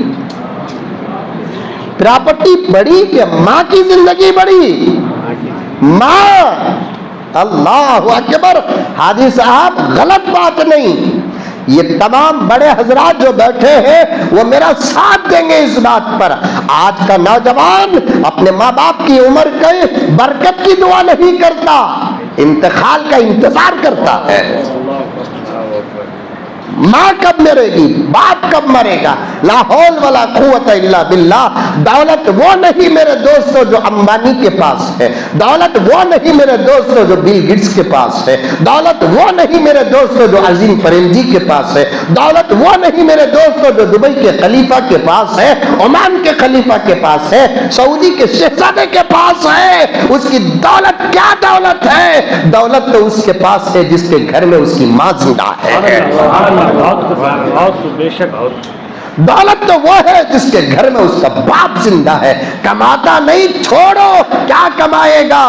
प्रॉपर्टी बड़ी कि माँ की जिंदगी बड़ी। माँ, अल्लाह अकबर। हाजी साहब गलत बात नहीं, ये तमाम बड़े हजरात जो बैठे हैं वो मेरा साथ देंगे इस बात पर। आज का नौजवान अपने माँ बाप की उम्र के बरकत की दुआ नहीं करता, इंतकाल का इंतजार करता है। माँ कब मरेगी, बाप कब मरेगा, ला हौल वला कुव्वत इल्ला बिल्लाह। दौलत वो नहीं मेरे दोस्तों जो अंबानी के पास है, दौलत वो नहीं मेरे दोस्तों जो बिल गेट्स के पास है, दौलत वो नहीं मेरे दोस्तों जो अजीम प्रेमजी के पास है, दौलत वो नहीं मेरे दोस्तों जो दुबई के खलीफा के पास है, ओमान के खलीफा के पास है, सऊदी के शहजादे के पास है। उसकी दौलत क्या दौलत है, दौलत तो उसके पास है जिसके घर में उसकी माँ जिंदा है। बेशक दौलत तो वो है जिसके घर में उसका बाप जिंदा है। कमाता नहीं, छोड़ो क्या कमाएगा,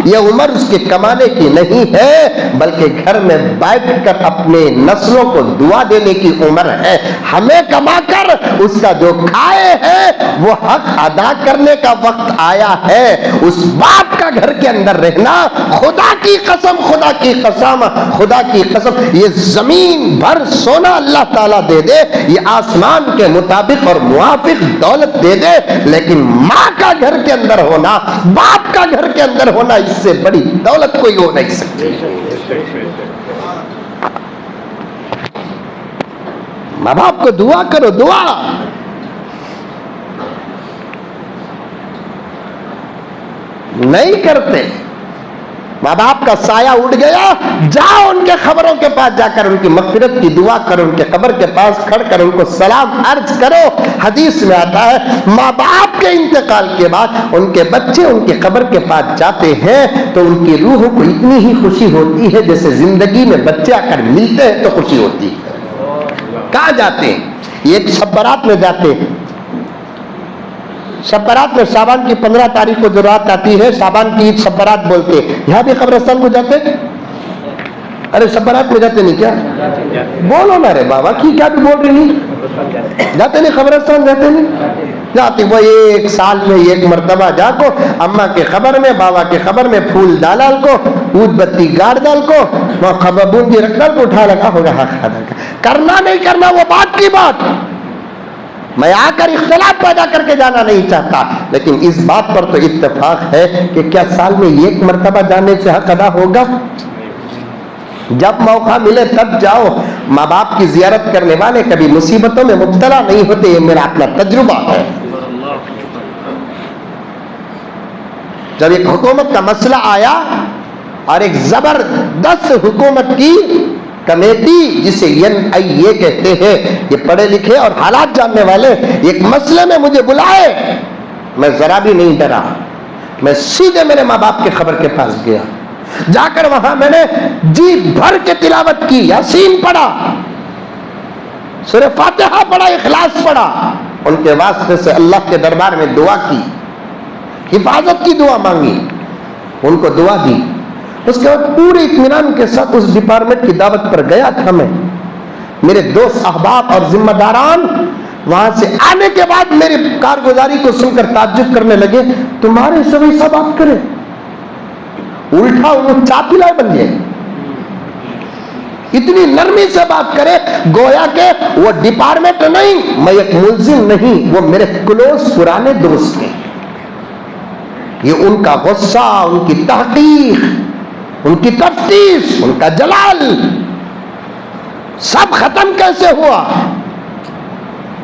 ये उम्र उसके कमाने की नहीं है, बल्कि घर में बैठकर अपने नस्लों को दुआ देने की उम्र है। हमें कमाकर उसका जो खाए है वो हक अदा करने का वक्त आया है। उस बाप का घर के अंदर रहना, खुदा की कसम, खुदा की कसम, खुदा की कसम, ये जमीन भर सोना अल्लाह ताला दे दे, ये आसमान के मुताबिक और मुआफिक दौलत दे दे, लेकिन माँ का घर के अंदर होना, बाप का घर के अंदर होना, इससे बड़ी दौलत कोई हो नहीं सकती। माँ बाप को दुआ करो, दुआ। नहीं करते, माँ बाप का साया उड़ गया, जाओ उनके खबरों के पास जाकर उनकी मगफिरत की दुआ करो, उनके कब्र के पास खड़ कर उनको सलाम अर्ज करो। हदीस में आता है माँ बाप के इंतकाल के बाद उनके बच्चे उनके कब्र के पास जाते हैं तो उनकी रूह को इतनी ही खुशी होती है जैसे जिंदगी में बच्चे आकर मिलते हैं तो खुशी होती है। कहाँ जाते हैं, एक शब बारात में जाते हैं। शब बारात में सावन की 15 तारीख को जो रात आती है, सावन की ईद शब बारात बोलते हैं। यहाँ भी कब्रिस्तान को जाते, अरे शब बारात में जाते नहीं क्या, बोलो ना रे बाबा, की क्या भी बोल रही नहीं, जाते नहीं कब्रिस्तान, जाते नहीं जाते। वो एक साल में एक मरतबा जाको, अम्मा के खबर में, बाबा के खबर में फूल डाल को, ऊद बत्ती गाड़ डाल को, वहाँ खबर बूंदी रख डाल को उठा लगा हो गया। करना नहीं करना वो बात की बात, मैं आकर इख्तिलाफ पैदा करके जाना नहीं चाहता, लेकिन इस बात पर तो इत्तेफाक है कि क्या साल में एक मरतबा जाने से हक अदा होगा। जब मौका मिले तब जाओ। माँ बाप की जियारत करने वाले कभी मुसीबतों में मुब्तला नहीं होते, ये मेरा अपना तजुर्बा है। जब एक हुकूमत का मसला आया और एक जबरदस्त हुकूमत की कमेटी, जिसे NIA कहते हैं, ये पढ़े लिखे और हालात जानने वाले, एक मसले में मुझे बुलाए, मैं जरा भी नहीं डरा, मैं सीधे मेरे माँ बाप के खबर के पास गया। जाकर वहां मैंने जी भर के तिलावत की, यासीन पढ़ा, सूरह फातिहा पढ़ा, इखलास पढ़ा, उनके वास्ते से अल्लाह के दरबार में दुआ की, हिफाजत की दुआ मांगी, उनको दुआ दी। उसके बाद पूरे इत्मीनान के साथ उस डिपार्टमेंट की दावत पर गया था मैं। मेरे दोस्त अहबाब और जिम्मेदारान वहां से आने के बाद मेरी कारगुजारी को सुनकर ताज्जुब करने लगे, तुम्हारे सभी सब आप करें, उल्टा उन्होंने चापिलाए बन गए, इतनी नरमी से बात करे गोया के वो डिपार्टमेंट नहीं, मैं एक मुल्जिम नहीं, वो मेरे क्लोज पुराने दोस्त हैं। ये उनका गुस्सा, उनकी तहकीक, उनकी तफ्तीश, उनका जलाल सब खत्म कैसे हुआ।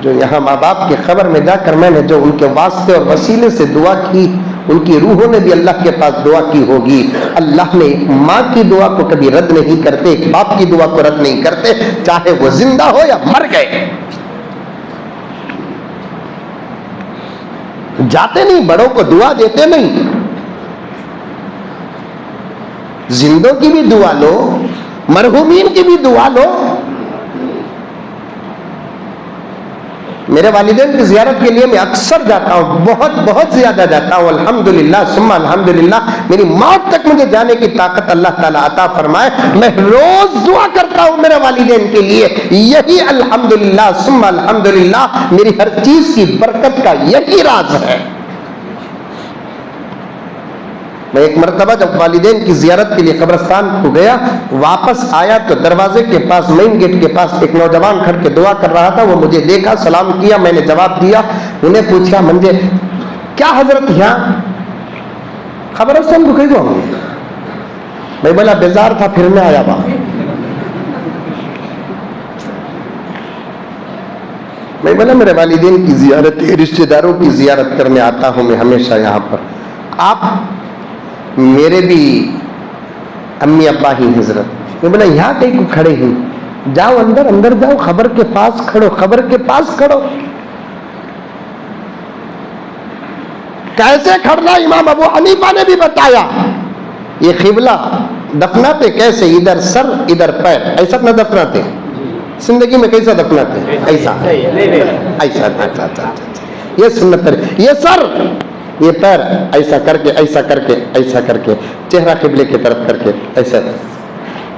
जो यहाँ माँ बाप की खबर में जाकर मैंने जो उनके वास्ते और वसीले से दुआ की, उनकी रूहों ने भी अल्लाह के पास दुआ की होगी। अल्लाह ने माँ की दुआ को कभी रद्द नहीं करते, बाप की दुआ को रद्द नहीं करते, चाहे वो जिंदा हो या मर गए। जाते नहीं, बड़ों को दुआ देते नहीं, जिंदों की भी दुआ लो, मरहूमीन की भी दुआ लो। मेरे वालिदैन की जियारत के लिए मैं अक्सर जाता हूँ, बहुत बहुत ज्यादा जाता हूँ। अल्हम्दुलिल्लाह सुम्मा अल्हम्दुलिल्लाह, मेरी मौत तक मुझे जाने की ताकत अल्लाह ताला अता फरमाए। मैं रोज दुआ करता हूँ मेरे वालिदैन के लिए। यही अल्हम्दुलिल्लाह सुम्मा अल्हम्दुलिल्लाह मेरी हर चीज की बरकत का यही राज है। मैं एक मरतबा जब वालिदैन की जियारत के लिए कब्रिस्तान को गया, वापस आया तो दरवाजे के पास, मेन गेट के पास एक नौजवान खड़ के दुआ कर रहा था। वो मुझे देखा, सलाम किया, मैंने जवाब दिया। उन्हें पूछा, मंजे क्या हजरत यहाँ कब्रिस्तान को कहीं होंगे? मैं बोला बेजार था, फिर मैं आया वहां। मैं बोला मेरे वालिदैन की जियारत, रिश्तेदारों की जियारत करने आता हूं मैं हमेशा यहाँ पर। आप मेरे भी अम्मी अब्बा ही हजरत। मैं बोला यहाँ कहीं को खड़े हैं, जाओ अंदर, अंदर जाओ, खबर के पास खड़ो, खबर के पास खड़ो। कैसे खड़ना इमाम अबू हनीफा ने भी बताया। ये खिबला दफनाते कैसे, इधर सर इधर पैर, ऐसा न दफनाते। जिंदगी में कैसा दफनाते? ऐसा ऐसा। ये सुन्नत है। ये सर, ये पैर, ऐसा करके ऐसा करके ऐसा करके, चेहरा किबले की तरफ करके ऐसा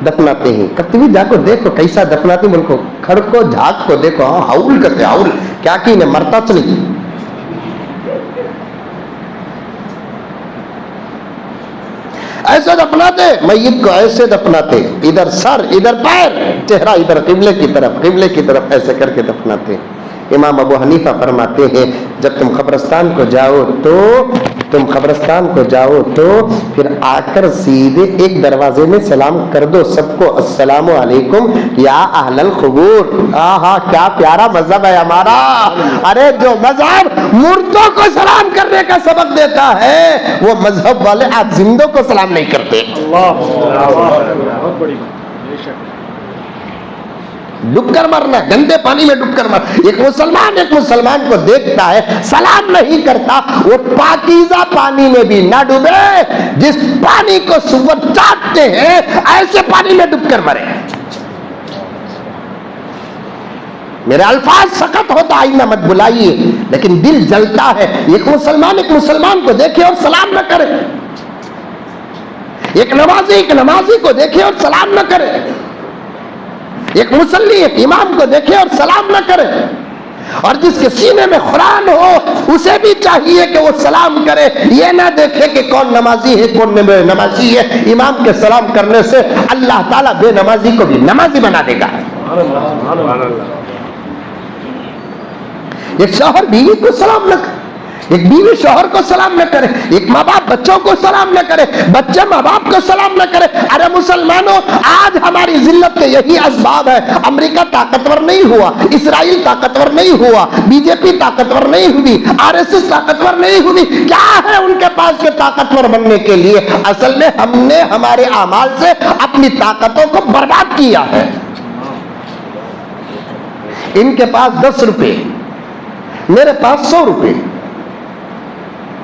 दफनाते हैं। कभी भी जाको देखो कैसा दफनाते, मुल्को खड़को झाक को देखो, हाँ हाउल करते, हाउल क्या की ने मरता चली। ऐसे दफनाते मय्यत को, ऐसे दफनाते, इधर सर इधर पैर, चेहरा इधर किबले की तरफ, किबले की तरफ ऐसे करके दफनाते। इमाम अबू हनीफा फरमाते हैं जब तुम कब्रिस्तान को जाओ तो फिर आकर सीधे एक दरवाजे में सलाम कर दो सबको, अस्सलामु अलैकुम या अहलल क़ुबूर। आहा क्या प्यारा मजहब है हमारा। अरे जो मजहब मुर्दों को सलाम करने का सबक देता है, वो मजहब वाले आज जिंदों को सलाम नहीं करते। डूबकर मरना, गंदे पानी में डूबकर मरना। एक मुसलमान को देखता है, सलाम नहीं करता, वो पाकीज़ा पानी में भी ना डूबे। जिस पानी को सुअर चाटते हैं, ऐसे पानी में डूबकर मरे। मेरे अल्फाज सख्त होता, आईना मत बुलाइए, लेकिन दिल जलता है। एक मुसलमान को देखे और सलाम न करे, एक नमाजी को देखे और सलाम न करे, एक मुसल्ली एक इमाम को देखे और सलाम न करे, और जिसके सीने में कुरान हो उसे भी चाहिए कि वो सलाम करे। ये ना देखे कि कौन नमाजी है कौन बेनमाजी है। इमाम के सलाम करने से अल्लाह ताला बेनमाजी को भी नमाजी बना देगा। एक शौहर बीवी को सलाम न करे, एक बीवी शौहर को सलाम न करे, एक माँ बाप बच्चों को सलाम न करे, बच्चे माँ बाप को सलाम न करे। अरे मुसलमानों, आज हमारी जिल्लत के यही असबाब है। अमेरिका ताकतवर नहीं हुआ, इसराइल ताकतवर नहीं हुआ, बीजेपी ताकतवर नहीं हुई, आरएसएस ताकतवर नहीं हुई। क्या है उनके पास के ताकतवर बनने के लिए? असल में हमने हमारे अमाल से अपनी ताकतों को बर्बाद किया है। इनके पास 10 रुपए, मेरे पास 100 रुपए,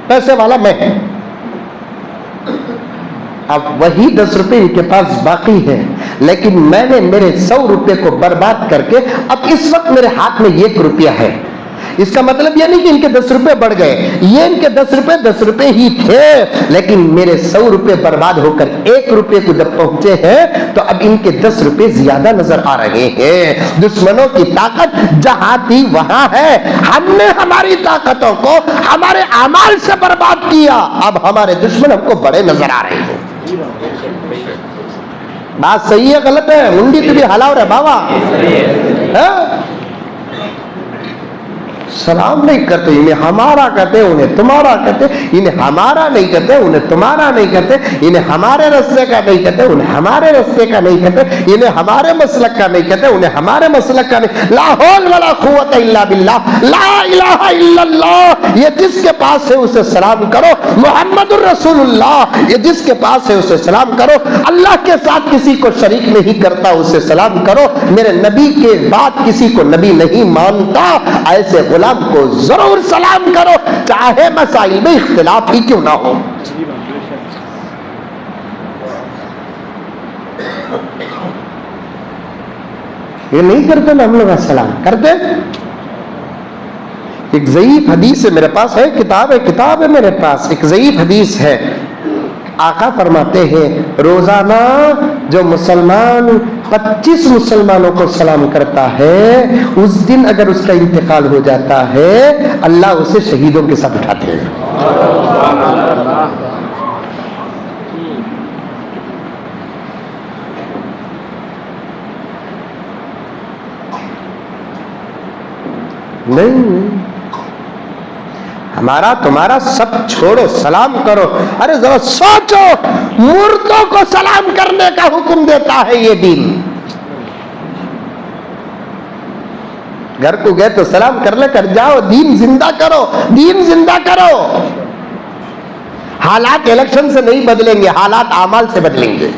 पैसे वाला मैं। अब वही 10 रुपए इनके पास बाकी है, लेकिन मैंने मेरे 100 रुपए को बर्बाद करके अब इस वक्त मेरे हाथ में 1 रुपया है। इसका मतलब यह नहीं कि इनके 10 रुपए बढ़ गए, ये इनके 10 रुपए ही थे, लेकिन मेरे 100 रुपए बर्बाद होकर 1 रुपए को जब पहुंचे हैं तो अब इनके 10 रुपए ज्यादा नजर आ रहे हैं। दुश्मनों की ताकत जहां थी वहां है। हमने हमारी ताकतों को हमारे अमाल से बर्बाद किया, अब हमारे दुश्मन हमको बड़े नजर आ रहे हैं। बात सही है गलत है? मुंडी तो भी हलाओ रे बाबा। सलाम नहीं करते, इन्हें हमारा कहते, उन्हें तुम्हारा कहते, इन्हें हमारा नहीं कहते, उन्हें तुम्हारा नहीं कहते, इन्हें हमारे रास्ते का नहीं कहते, उन्हें हमारे रास्ते का नहीं कहते, इन्हें हमारे मसलक का नहीं कहते, उन्हें हमारे मसलक का नहीं। ला हौल वला कुव्वत इल्ला बिल्लाह, ला इलाहा इल्लल्लाह। ये जिसके पास है उसे सलाम करो, मुहम्मदुर रसूलुल्लाह, ये जिसके पास है उसे सलाम करो। अल्लाह के साथ किसी को शरीक नहीं करता, उसे सलाम करो। मेरे नबी के बाद किसी को नबी नहीं मानता, ऐसे गुलाम को जरूर सलाम करो, चाहे मसाइल में इख्तिलाफ ही क्यों ना हो। ये नहीं करते ना हम लोग सलाम करते? एक ज़ईफ हदीस है मेरे पास, है किताब है मेरे पास, एक ज़ईफ हदीस है। आका फरमाते हैं रोजाना जो मुसलमान 25 मुसलमानों को सलाम करता है, उस दिन अगर उसका इंतकाल हो जाता है, अल्लाह उसे शहीदों के साथ उठाते हैं। नहीं, हमारा तुम्हारा सब छोड़ो, सलाम करो। अरे जरा सोचो, मुर्दों को सलाम करने का हुक्म देता है ये दीन। घर को गए तो सलाम कर ले, कर जाओ, दीन जिंदा करो, दीन जिंदा करो। हालात इलेक्शन से नहीं बदलेंगे, हालात आमाल से बदलेंगे।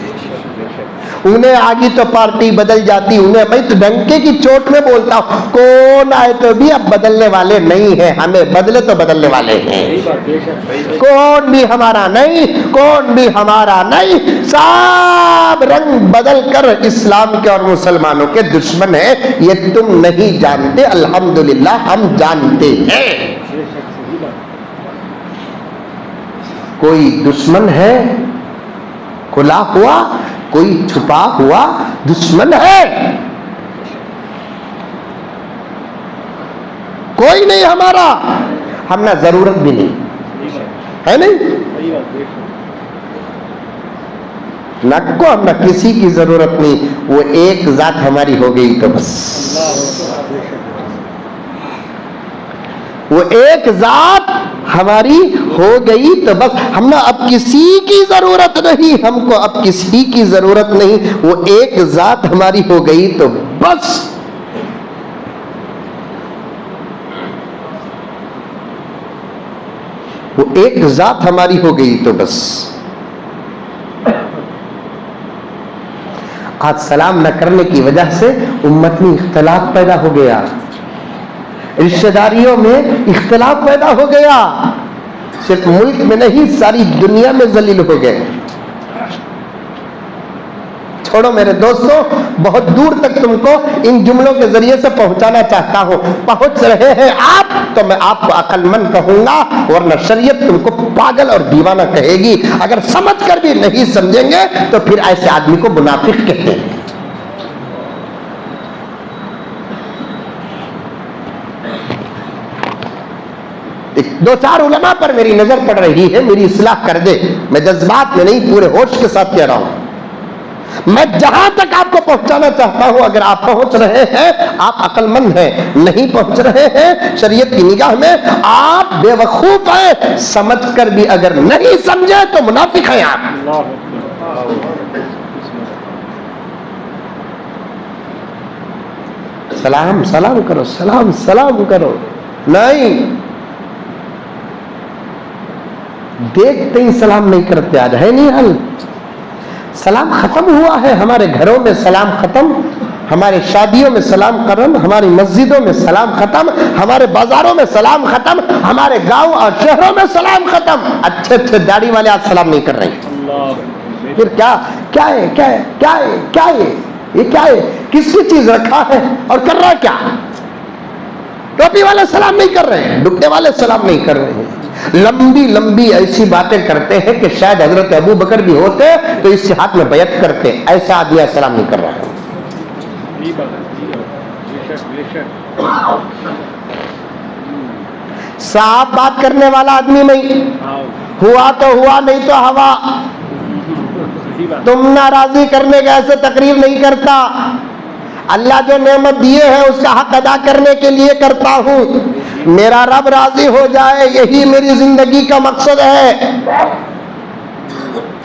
उन्हें आगे तो पार्टी बदल जाती, उन्हें मैं तो डंके की चोट में बोलता हूं, कौन आए तो भी अब बदलने वाले नहीं है, हमें बदले तो बदलने वाले हैं। कौन भी हमारा नहीं, कौन भी हमारा नहीं, सब रंग बदल कर इस्लाम के और मुसलमानों के दुश्मन है। ये तुम नहीं जानते, अल्हम्दुलिल्लाह हम जानते हैं। कोई दुश्मन है खुला हुआ, कोई छुपा हुआ दुश्मन है। कोई नहीं हमारा, हमने जरूरत भी नहीं है, नहीं नको, हमने किसी की जरूरत नहीं। वो एक जात हमारी हो गई तो बस, वो एक जात हमारी हो गई तो बस, हमने अब किसी की जरूरत नहीं, हमको अब किसी की जरूरत नहीं। वो एक जात हमारी हो गई तो बस। वो एक जात हमारी हो गई तो बस। आज सलाम न करने की वजह से उम्मत में इख्तलाफ पैदा हो गया, रिश्तेदारियों में इख्तलाफ पैदा हो गया। सिर्फ मुल्क में नहीं, सारी दुनिया में जलील हो गए। छोड़ो मेरे दोस्तों, बहुत दूर तक तुमको इन जुमलों के जरिए से पहुंचाना चाहता हूं। पहुंच रहे हैं आप तो मैं आपको अक्लमंद कहूंगा, वरना शरीयत तुमको पागल और दीवाना कहेगी। अगर समझ कर भी नहीं समझेंगे तो फिर ऐसे आदमी को मुनाफिक कहते हैं। दो चार उलमा पर मेरी नजर पड़ रही है, मेरी इस्लाह कर दे। मैं जज्बात में नहीं, पूरे होश के साथ कह रहा हूं। मैं जहां तक आपको पहुंचाना चाहता हूं, अगर आप पहुंच रहे हैं आप अक्लमंद हैं, नहीं पहुंच रहे हैं शरीयत की निगाह में आप बेवकूफ हैं। समझ कर भी अगर नहीं समझे तो मुनाफिक हैं आप। सलाम सलाम करो, सलाम सलाम करो, नहीं देखते ही सलाम नहीं करते। आज है नहीं हाल, सलाम खत्म हुआ है। हमारे घरों में सलाम खत्म, हमारे शादियों में सलाम खत्म, हमारी मस्जिदों में सलाम खत्म, हमारे बाजारों में सलाम खत्म, हमारे गांव और शहरों में सलाम खत्म। अच्छे अच्छे दाढ़ी वाले आज सलाम नहीं कर रहे। फिर क्या क्या है, क्या है, क्या है, क्या है, ये क्या है, किसकी चीज रखा है और कर रहा क्या? टोपी वाले सलाम नहीं कर रहे हैं, दुपट्टे वाले सलाम नहीं कर रहे हैं। लंबी लंबी ऐसी बातें करते हैं कि शायद हजरत अबू बकर भी होते तो इससे हाथ में बैत करते। ऐसा आदमी सलाम नहीं कर रहा है। साफ बात करने वाला आदमी नहीं, हुआ तो हुआ, नहीं तो हवा। तुम नाराजगी करने का ऐसे तकरीर नहीं करता। अल्लाह जो नेमत दिए है उसका हक अदा करने के लिए करता हूं। मेरा रब राजी हो जाए, यही मेरी जिंदगी का मकसद है।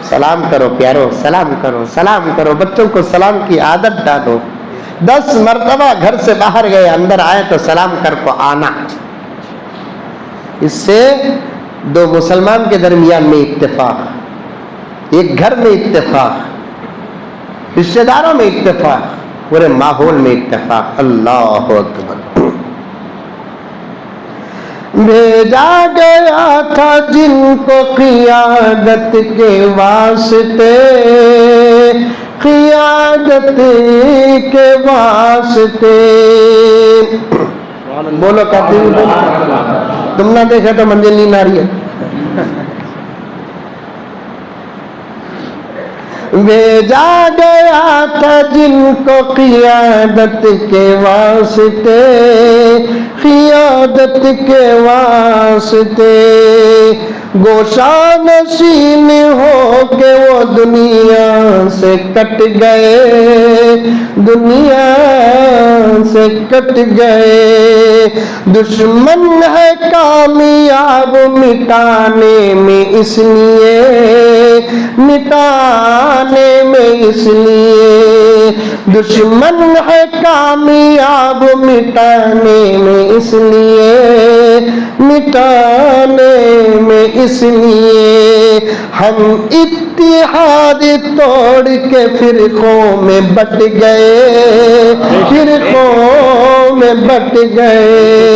सलाम करो प्यारो, सलाम करो, सलाम करो। बच्चों को सलाम की आदत डालो। 10 मरतबा घर से बाहर गए, अंदर आए तो सलाम कर को आना। इससे दो मुसलमान के दरमियान में इत्तेफाक, एक घर में इत्तेफाक, रिश्तेदारों में इत्तेफाक, पूरे माहौल में इत्तेफाक। अल्लाह अकबर। भेजा गया था जिनको क़ियादत के वास्ते, क़ियादत के वास्ते। बोलो कहती हूँ, तुम ना देखे तो मंजिल नहीं नारी है। भेजा गया था जिनको क़ियादत के वास्ते, क़ियादत के वास्ते, गोशा नशीन हो के वो दुनिया से कट गए, दुनिया से कट गए। दुश्मन है कामयाब मिटाने में इसलिए, मिटाने में इसलिए, दुश्मन है कामयाब मिटाने में इसलिए, मिटाने में इसलिए। हम इत्तिहाद तोड़ के फिरकों में बट गए, फिरकों में बट गए।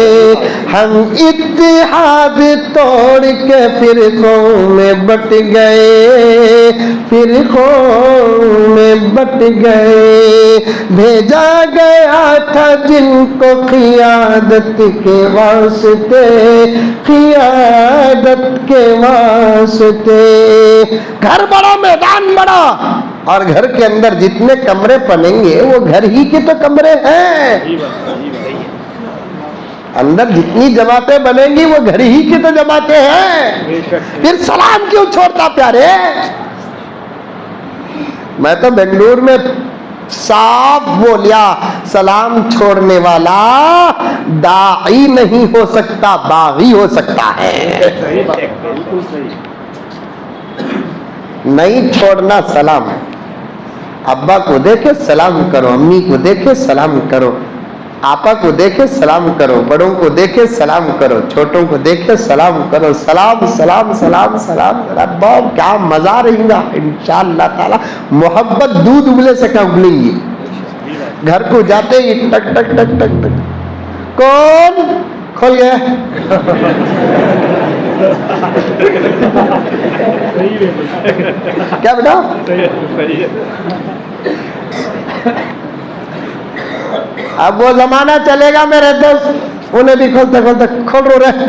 हम इत्तिहाद तोड़ के फिरकों में बट गए, फिरकों में बट गए। भेजा गया था जिनको क़ियादत के वास्ते, क़ियादत के वास्ते। घर बड़ा मैदान बड़ा, और घर के अंदर जितने कमरे बनेंगे वो घर ही के तो कमरे हैं। अंदर जितनी जमातें बनेंगी वो घर ही की तो जमातें हैं। फिर सलाम क्यों छोड़ता प्यारे? मैं तो बेंगलुरु में साफ बोलिया, सलाम छोड़ने वाला दाई नहीं हो सकता, बागी हो सकता है। नहीं छोड़ना सलाम। अब्बा को देखे सलाम करो, अम्मी को देखे सलाम करो, आपा को देखे सलाम करो, बड़ों को देखे सलाम करो, छोटों को देखे सलाम करो। सलाम सलाम सलाम सलाम। बहुत क्या मजा रहेगा इंशाअल्लाह ताला। मोहब्बत दूध उबले से क्या उबलेंगी। घर को जाते ही टक टक टक टक टक, कौन खोल गया? क्या बेटा? अब वो जमाना चलेगा मेरे दोस्त, उन्हें भी खोलते खोलते खोल रो रहे।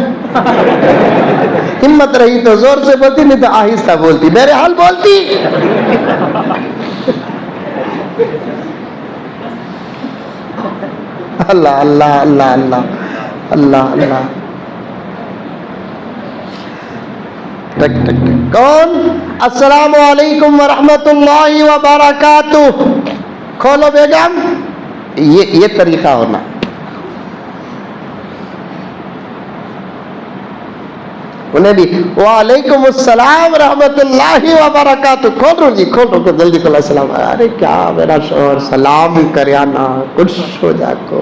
हिम्मत रही तो जोर से बोलती, नहीं तो आहिस्ता बोलती, मेरे हाल बोलती। अल्लाह अल्लाह अल्लाह अल्लाह अल्लाह अल्लाह। टक टक टक, कौन? अस्सलामु अलैकुम व रहमतुल्लाहि व बरकातुह। खोलो बेगम। ये तरीका होना। उन्हें भी वालेकुम अस्सलाम रहमतुल्लाहि व बरकातुह। खोल रो जी, खोल रो, जल्दी खोलो। अस्सलाम। अरे क्या मेरा शोहर सलाम करे ना, कुछ हो जाको।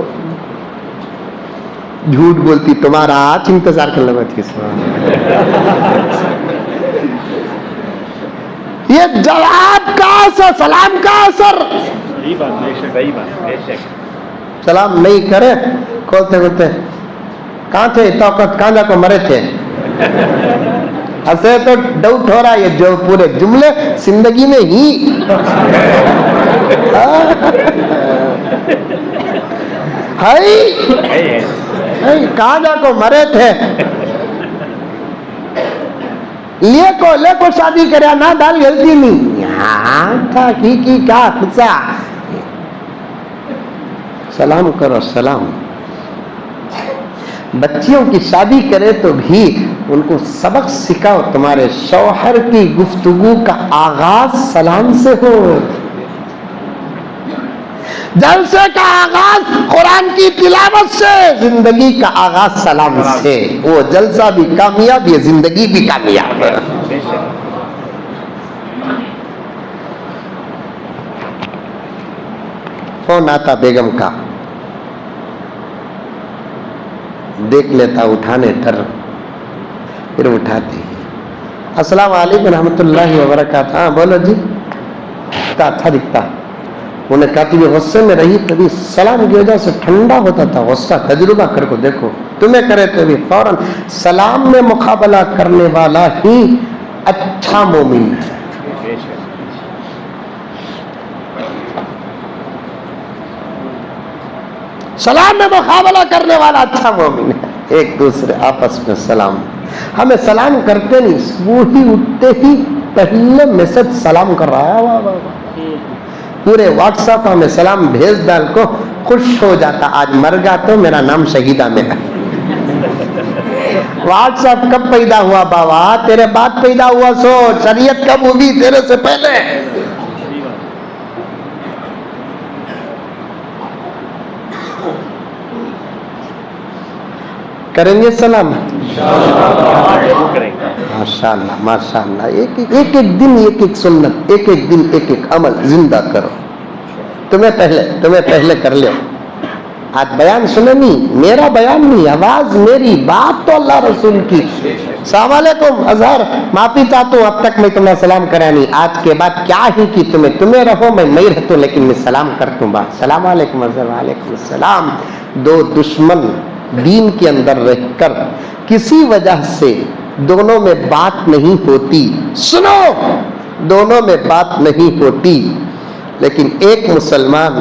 झूठ बोलती, तुम्हारा आज इंतजार कर लगा थी। ये जवाब का असर, सलाम का असर। सही बात। सलाम नहीं करे, खोलते खोलते कहाँ थे, कहाँ जाको मरे थे। ऐसे तो डाउट हो रहा है, जो पूरे जुमले जिंदगी में ही। हाय कहाँ जाको मरे थे। ले को शादी करे ना, डाल गलती नहीं। यहाँ था की क्या खुचा। सलाम करो, सलाम। बच्चियों की शादी करे तो भी उनको सबक सिखाओ। तुम्हारे शौहर की गुफ्तगू का आगाज सलाम से हो। जलसे का आगाज कुरान की तिलावत से, जिंदगी का आगाज सलाम से। वो जलसा भी कामयाब, ये जिंदगी भी कामयाब है। फोन आता बेगम का, देख लेता, उठाने डर, फिर उठाती। अस्सलाम वालेकुम रहमतुल्लाहि व बरकातुहू। हाँ बोलो जी। अच्छा दिखता। उन्हें कहती हुई गुस्से में रही, तभी सलाम की वजह से ठंडा होता था गुस्सा। तजुर्बा करके देखो, तुम्हें करे तो भी फौरन सलाम में मुकाबला करने वाला ही अच्छा मोमिन है। सलाम में मुकाबला करने वाला अच्छा मोमिन है। एक दूसरे आपस में सलाम, हमें सलाम करते नहीं, वो ही उठते ही पहले मैसेज सलाम कर रहा है, वाह वाह वाह, पूरे व्हाट्सएप हमें सलाम भेज डाल को खुश हो जाता, आज मर गया तो मेरा नाम शहीदा में है। व्हाट्सएप कब पैदा हुआ बाबा? तेरे बाद पैदा हुआ, सो शरीयत कब हुई? तेरे से पहले। करेंगे सलाम माशाअल्लाह माशाअल्लाह। एक एक दिन एक एक सुन्नत, एक एक दिन एक एक अमल जिंदा करो। तुम्हें पहले कर लो। आज बयान सुने नहीं, मेरा बयान नहीं, आवाज मेरी, बात तो अल्लाह रसूल की। अस्सलाम वालेकुम अजहर, माफी चाहता हूँ, अब तक मैं तुम्हें सलाम करा नहीं, आज के बाद क्या ही कि तुम्हें रहो, मैं नहीं रहता हूँ, लेकिन मैं सलाम करता हूँ। बात सलाम वालेकुम अजहर, वालेकुम सलाम। दो दुश्मन दीन के अंदर रहकर किसी वजह से दोनों में बात नहीं होती, सुनो, दोनों में बात नहीं होती, लेकिन एक मुसलमान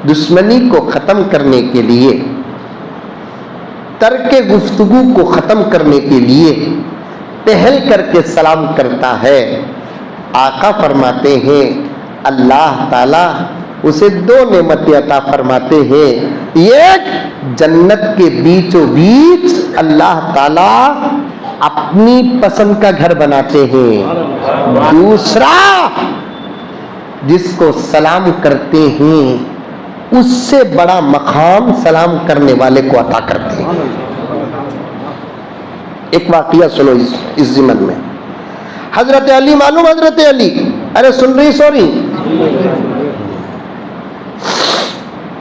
दुश्मनी को खत्म करने के लिए, तर्क गुफ्तगू को खत्म करने के लिए पहल करके सलाम करता है। आका फरमाते हैं अल्लाह ताला उसे दो नेमतें अता फरमाते हैं। एक, जन्नत के बीचों बीच अल्लाह ताला अपनी पसंद का घर बनाते हैं। दूसरा, जिसको सलाम करते हैं उससे बड़ा मकाम सलाम करने वाले को अता करते हैं। एक वाकया सुनो इस ज़िमन में। हजरत अली, मालूम हजरत अली? अरे सुन रही, सॉरी,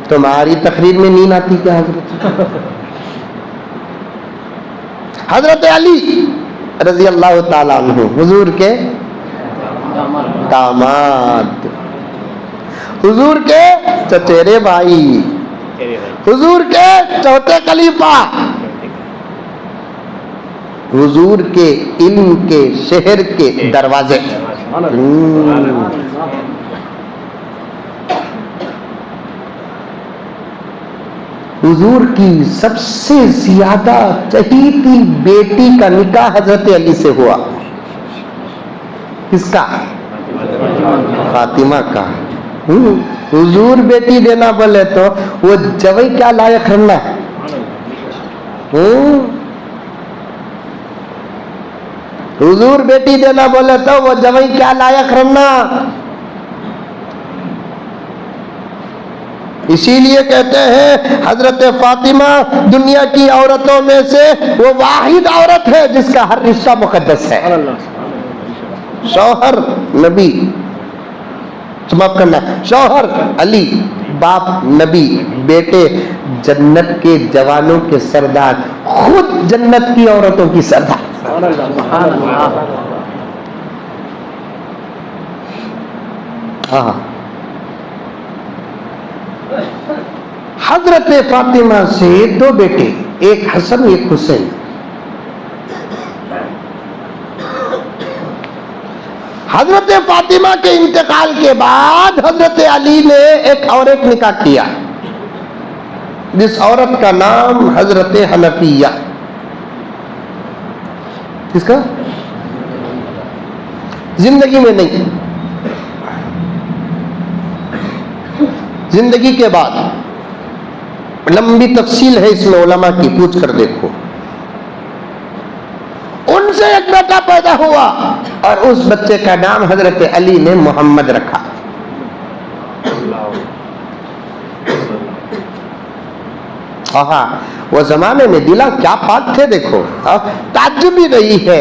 तुम्हारी तकरीर में नींद आती क्या हजरत अली रजी अल्लाह ताला अन्हु हुजूर के दामाद, हुजूर के चचेरे भाई, हुजूर के चौथे खलीफा, हुजूर के इल्म के शहर के दरवाजे। हुजूर की सबसे ज्यादा चहीती बेटी का निकाह हजरत अली से हुआ। किसका? फातिमा का। हुजूर बेटी देना बोले तो वो जवई क्या लायक रहना। हुजूर बेटी देना बोले तो वो जवई क्या लायक रहना। इसीलिए कहते हैं हजरत फातिमा दुनिया की औरतों में से वो वाहिद औरत है जिसका हर रिश्ता मुकद्दस है। शौहर नबी, माफ करना, शौहर अली, बाप नबी, बेटे जन्नत के जवानों के सरदार, खुद जन्नत की औरतों की सरदार। हाँ, हजरत फातिमा से दो बेटे, एक हसन एक हुसैन। हजरत फातिमा के इंतकाल के बाद हजरत अली ने एक निकाह किया, जिस औरत का नाम हजरत हनफिया। किसका? जिंदगी में नहीं, जिंदगी के बाद। लंबी तफसील है इसमें, उलमा की, पूछ कर देखो। उनसे एक बेटा पैदा हुआ और उस बच्चे का नाम हजरत अली ने मोहम्मद रखा। हाँ, वो जमाने में दिला क्या पाक थे देखो। ताज्जुब भी रही है,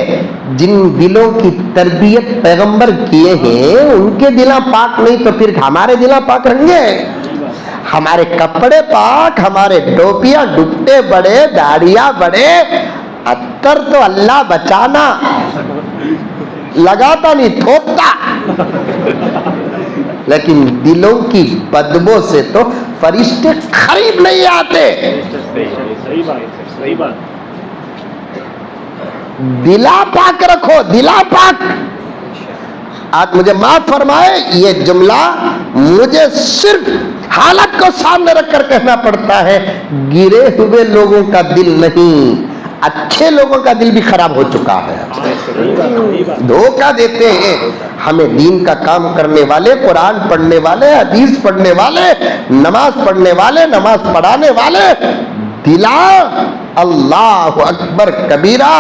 जिन दिलों की तरबियत पैगंबर किए हैं उनके दिला पाक नहीं तो फिर हमारे दिला पाक रहेंगे। हमारे कपड़े पाक, हमारे टोपियां दुपट्टे बड़े, दाढ़ियां बड़े, अत्तर तो अल्लाह बचाना, लगाता नहीं थोपता, लेकिन दिलों की बदबू से तो फरिश्ते करीब नहीं आते। सही बात। दिला पाक रखो, दिला पाक। आज मुझे माफ फरमाए, ये जुमला मुझे सिर्फ हालत को सामने रखकर कहना पड़ता है, गिरे हुए लोगों का दिल नहीं, अच्छे लोगों का दिल भी खराब हो चुका है। धोखा देते हैं हमें दीन का काम करने वाले, कुरान पढ़ने वाले, हदीस पढ़ने वाले, नमाज पढ़ने वाले, नमाज पढ़ाने वाले। दिला अल्लाह अकबर कबीरा,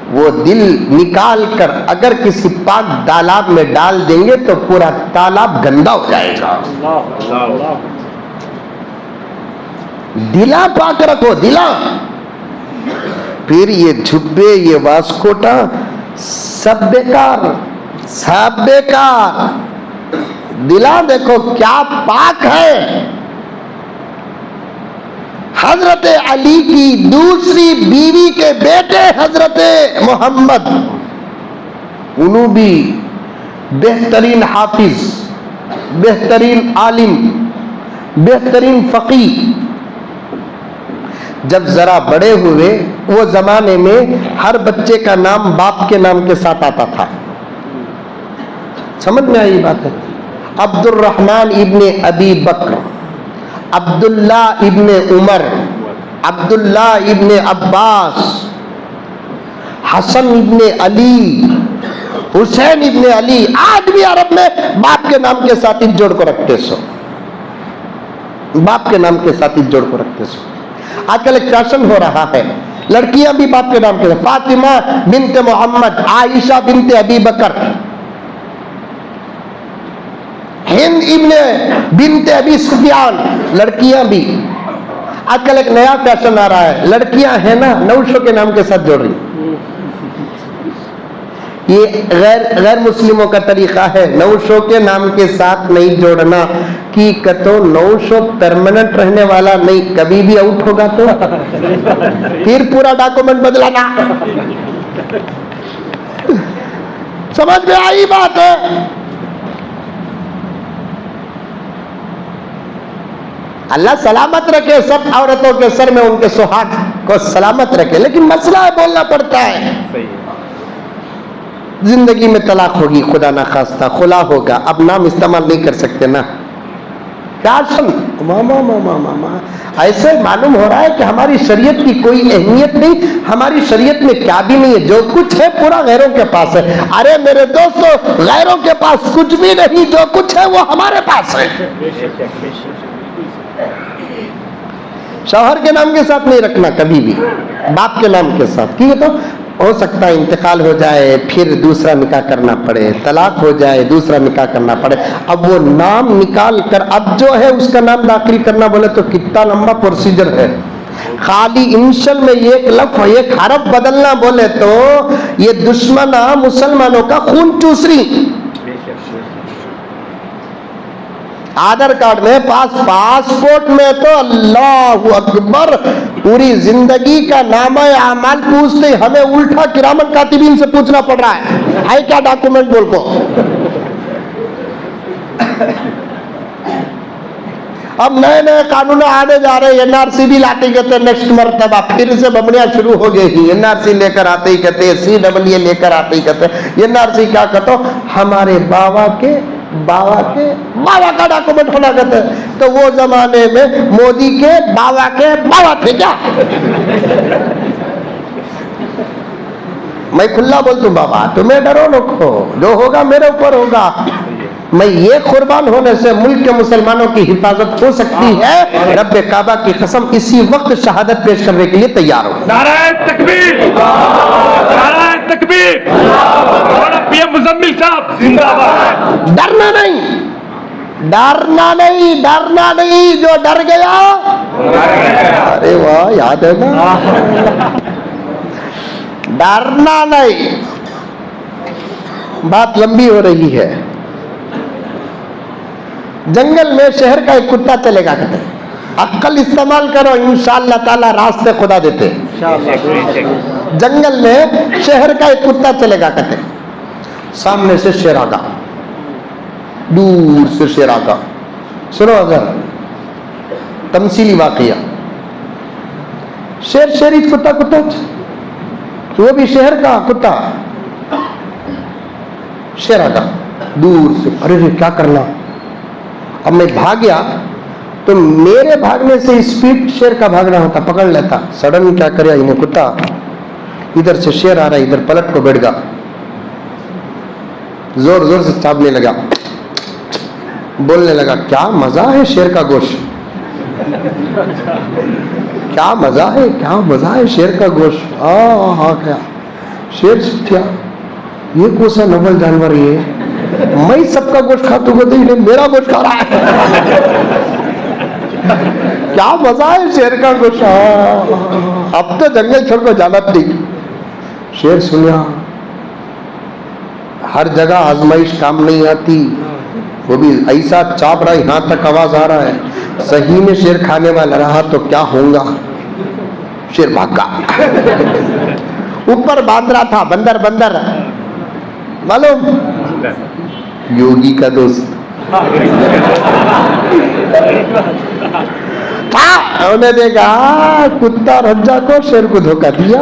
वो दिल निकाल कर अगर किसी पाक तालाब में डाल देंगे तो पूरा तालाब गंदा हो जाएगा। दिला पाक रखो, दिला। फिर ये झुब्बे, ये वास्कोटा सब बेकार, सब बेकार। दिला देखो क्या पाक है। हजरत अली की दूसरी बीवी के बेटे हजरत मोहम्मद, उन्हों भी बेहतरीन हाफिज, बेहतरीन आलिम, बेहतरीन फकीह। जब जरा बड़े हुए, वो जमाने में हर बच्चे का नाम बाप के नाम के साथ आता था। समझ में आई बात है? अब्दुर्रहमान इब्ने अबी बकर, अब्दुल्ला इब्ने उमर, अब्दुल्ला इब्ने अब्बास, हसन इब्ने अली, हुसैन इब्ने अली। आज भी अरब में बाप के नाम के साथ ही जोड़ को रखते सो, बाप के नाम के साथ ही जोड़ को रखते सो। आजकल एक फैशन हो रहा है, लड़कियां भी बाप के नाम के साथ, फातिमा बिनते मोहम्मद, आयशा बिनते अबी बकर, हिंद इब्ने बिनते अबी सुफियान, लड़कियां भी। आजकल एक नया फैशन आ रहा है, लड़कियां हैं ना नौशो के नाम के साथ जोड़ रही। ये गैर मुस्लिमों का तरीका है, नौशो के नाम के साथ नहीं जोड़ना कि कतो नौशो परमानेंट रहने वाला नहीं, कभी भी आउट होगा तो फिर पूरा डॉक्यूमेंट बदलाना। समझ में आई बात है? अल्लाह सलामत रखे सब औरतों के सर में, उनके सुहाग को सलामत रखे, लेकिन मसला है, बोलना पड़ता है। जिंदगी में तलाक होगी, खुदा ना खास्ता खुला होगा, अब नाम इस्तेमाल नहीं कर सकते ना। फैशन मामा मामा मामा, ऐसे मालूम हो रहा है कि हमारी शरीयत की कोई अहमियत नहीं, हमारी शरीयत में क्या भी नहीं है, जो कुछ है पूरा गैरों के पास है। अरे मेरे दोस्तों, गैरों के पास कुछ भी नहीं, जो कुछ है वो हमारे पास है। शौहर के नाम के साथ नहीं रखना कभी भी, बाप के नाम के साथ। ठीक है, तो हो सकता है इंतकाल हो जाए, फिर दूसरा निकाह करना पड़े, तलाक हो जाए, दूसरा निकाह करना पड़े। अब वो नाम निकाल कर अब जो है उसका नाम दाखिल करना बोले तो कितना लंबा प्रोसीजर है। खाली इंशल में एक लफ्ज़, एक हरफ बदलना बोले तो ये दुश्मना मुसलमानों का खून चूस रही। आधार कार्ड में, पासपोर्ट में तो अल्लाह अकबर, पूरी जिंदगी का नामा आमाल पूछते, हमें उल्टा किरामन कातिबीन से पूछना पड़ रहा है क्या डॉक्यूमेंट बोल को। अब नए नए कानून आने जा रहे, एनआरसी भी लाते कहते नेक्स्ट मरतबा, फिर से बमनियां शुरू हो गई। एनआरसी लेकर आते ही कहते, CAA लेकर आते ही कहते एनआरसी क्या कहते, हमारे बाबा का डॉक्यूमेंट होना कहते हैं। तो वो जमाने में मोदी के बाबा थे क्या? मैं खुला बोलता हूं, बाबा तुम्हें डरो रखो, जो होगा मेरे ऊपर होगा। मैं ये कुर्बान होने से मुल्क के मुसलमानों की हिफाजत हो सकती है, रब्बे काबा की कसम इसी वक्त शहादत पेश करने के लिए तैयार हो। नाराए तकबीर, नाराए तकबीर, पीएम मुजम्मिल साहब जिंदाबाद। डरना नहीं, डरना नहीं, डरना नहीं, जो डर गया अरे वाह, याद है ना, डरना नहीं। बात लंबी हो रही है। जंगल में शहर का एक कुत्ता चलेगा, कहते अक्ल इस्तेमाल करो, इंशाअल्लाह ताला रास्ते खुदा देते। जंगल में शहर का एक कुत्ता चलेगा, कहते सामने से शेर आगा, दूर से शेर आगा। सुनो अगर तमसीली वाकया, शेर शेरी कुत्ता कुत्ता, वो भी शहर का कुत्ता, शेर आगा दूर से, अरे रे क्या करना। अब मैं भाग गया तो मेरे भागने से स्पीड शेर का भागना होता, पकड़ लेता। सडन क्या करे इन्हें कुत्ता, इधर से शेर आ रहा है, इधर पलट को बैठ गया, जोर जोर से चाबने लगा, बोलने लगा क्या मजा है शेर का गोश्त, क्या मजा है, क्या मजा है शेर का गोश्त। हाँ क्या शेर क्या, ये कौन सा नवल जानवर, ये मैं सबका गोश्त खाता हूँ तो इन्हें मेरा गोश्त खा रहा है। क्या मजा है शेर का गोश्त। अब तो जंगल छोड़ को जाना नहीं। शेर सुनिया, हर जगह आजमाइश काम नहीं आती, वो भी ऐसा चाप रहा है, यहां तक आवाज आ रहा है, सही में शेर खाने वाला रहा तो क्या होगा। शेर भागा। ऊपर बांदरा था, बंदर बंदर मालूम, योगी का दोस्त था। उन्हें देखा कुत्ता रज्जा को शेर को धोखा दिया,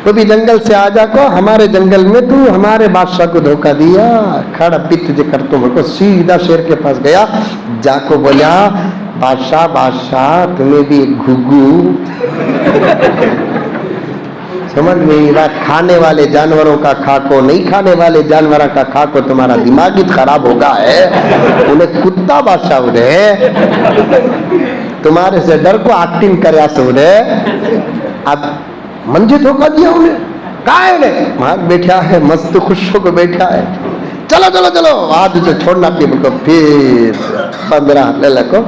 वो भी जंगल से आजा को हमारे जंगल में तू हमारे बादशाह को धोखा दिया। खड़ा पित्त जे कर तुम को सीधा शेर के पास गया, जाको बोला बादशाह बादशाह तुम्हें भी एक घुघू। समझ में बात, खाने वाले जानवरों का खाको, नहीं खाने वाले जानवरों का खाको, तुम्हारा दिमाग ही खराब होगा है। उन्हें कुत्ता बादशाह उन्हें तुम्हारे से डर को एक्टिंग कर अब मंजे धोखा दिया उन्हें, कहा है उन्हें वहां बैठा है, मस्त खुश होकर बैठा है। चलो चलो चलो आज उसे छोड़ना पी को, फिर 15 ले को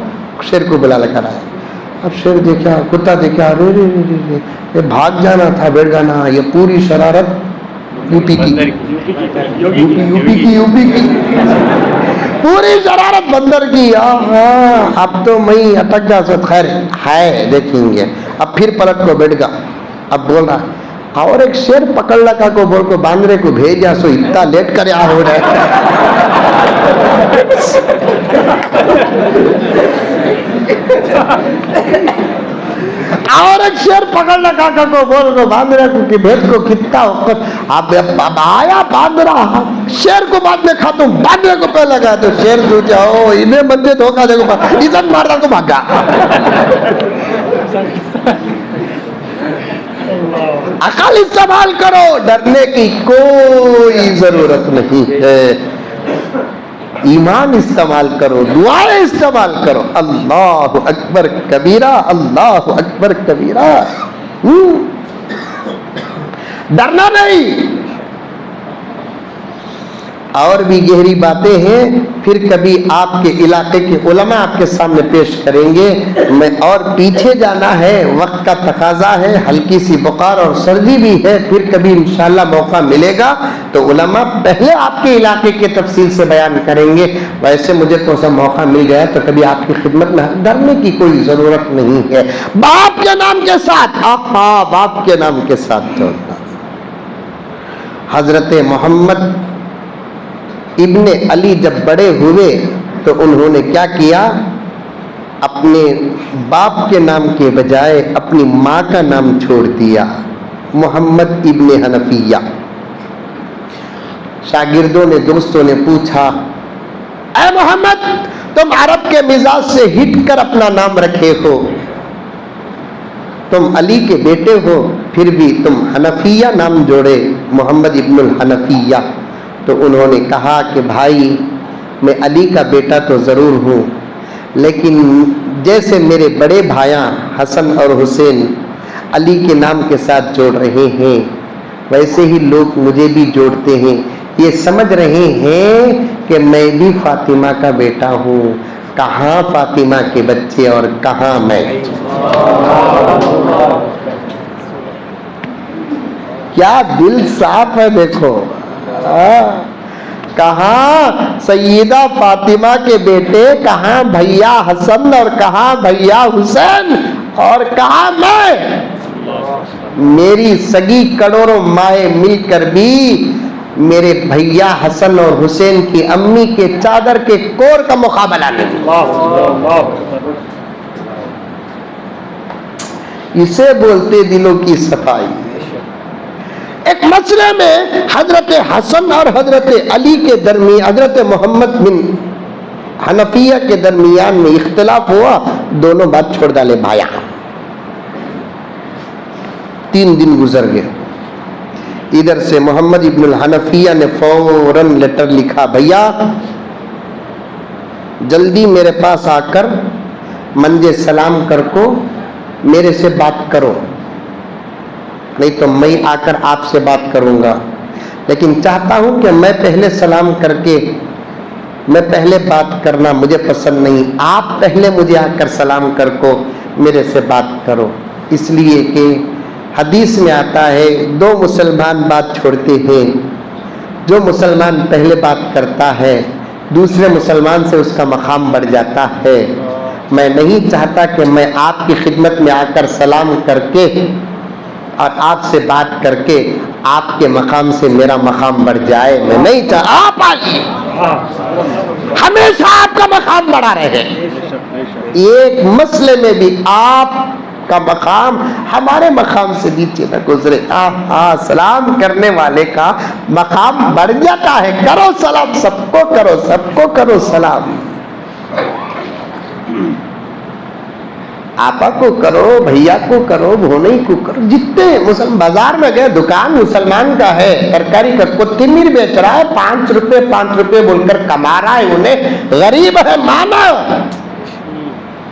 शेर को बुला लेकर आया। अब शेर देखा, कुत्ता देखा, रे रे रे रे ये भाग जाना था, बैठ जाना, ये पूरी शरारत यूपी की, यूपी की पूरी शरारत बंदर की। अब तो मैं अटक जा सकता, खैर है देखेंगे। अब फिर पलट को बैठ गया, अब बोल रहा और एक शेर पकड़ लगा को बोल को बांदरे को भेजा, सो इतना लेट कर हो रहा और एक शेर पकड़ लगा को बोल को बांदरे को कि भेद को कितना अब आया बांदरा, शेर को बाद में खाता हूं, बांदरे को पहले लगा तो शेर सोचा ओ इन्हें बंदे धोखा देखो, इधर मारना को भागा। अकल इस्तेमाल करो, डरने की कोई जरूरत नहीं है। ईमान इस्तेमाल करो, दुआएं इस्तेमाल करो। अल्लाह अकबर कबीरा, अल्लाह अकबर कबीरा। डरना नहीं। और भी गहरी बातें हैं, फिर कभी आपके इलाके के उलमा आपके सामने पेश करेंगे। मैं और पीछे जाना है, वक्त का तकाजा है, हल्की सी बुखार और सर्दी भी है, फिर कभी इंशाल्लाह मौका मिलेगा तो उलमा पहले आपके इलाके के तफसील से बयान करेंगे। वैसे मुझे तो ऐसा मौका मिल गया तो कभी आपकी खिदमत में डरने की कोई जरूरत नहीं है। बाप के नाम के साथ, बाप के नाम के साथ जोड़ना। हजरत मोहम्मद इब्ने अली जब बड़े हुए तो उन्होंने क्या किया, अपने बाप के नाम के बजाय अपनी माँ का नाम छोड़ दिया, मोहम्मद इब्ने हनफिया। शागिर्दों ने, दोस्तों ने पूछा, ऐ मोहम्मद तुम अरब के मिजाज से हिट कर अपना नाम रखे हो, तुम अली के बेटे हो, फिर भी तुम हनफिया नाम जोड़े, मोहम्मद इब्नुल हनफिया। तो उन्होंने कहा कि भाई मैं अली का बेटा तो ज़रूर हूँ, लेकिन जैसे मेरे बड़े भाइयाँ हसन और हुसैन अली के नाम के साथ जोड़ रहे हैं, वैसे ही लोग मुझे भी जोड़ते हैं। ये समझ रहे हैं कि मैं भी फातिमा का बेटा हूँ। कहाँ फातिमा के बच्चे और कहाँ मैं। क्या दिल साफ है देखो। कहाँ सैयदा फातिमा के बेटे, कहाँ भैया हसन और कहाँ भैया हुसैन और कहाँ मैं। मेरी सगी करोड़ों माए मिलकर भी मेरे भैया हसन और हुसैन की अम्मी के चादर के कोर का मुकाबला नहीं। इसे बोलते दिलों की सफाई। एक मसले में हजरत हसन और हजरत अली के दरमियान, हजरत मोहम्मद बिन हनफिया के दरमियान में इख्तिलाफ हुआ, दोनों बात छोड़ डाले भाया। 3 दिन गुजर गए। इधर से मोहम्मद इब्नुल हनफिया ने फौरन लेटर लिखा, भैया जल्दी मेरे पास आकर मंजे सलाम कर को मेरे से बात करो, नहीं तो मैं आकर आपसे बात करूंगा। लेकिन चाहता हूं कि मैं पहले सलाम करके, मैं पहले बात करना मुझे पसंद नहीं, आप पहले मुझे आकर सलाम कर को मेरे से बात करो। इसलिए कि हदीस में आता है 2 मुसलमान बात छोड़ते हैं, जो मुसलमान पहले बात करता है दूसरे मुसलमान से उसका मकाम बढ़ जाता है। मैं नहीं चाहता कि मैं आपकी खिदमत में आकर सलाम करके और आपसे बात करके आपके मकाम से मेरा मकाम बढ़ जाए। मैं नहीं चाहता, आप हमेशा आपका मकाम बढ़ा रहे। एक मसले में भी आपका मकाम हमारे मकाम से नीचे न गुजरे। सलाम करने वाले का मकाम बढ़ जाता है। करो सलाम, सबको करो, सबको करो सलाम। आपा को करो, भैया को करो, भोने को करो। जितने मुसलमान बाजार में गए, दुकान मुसलमान का है, तरकारी का कोथिमीर बेच रहा है, 5 रुपए बोलकर कमा रहा है, उन्हें गरीब है माना।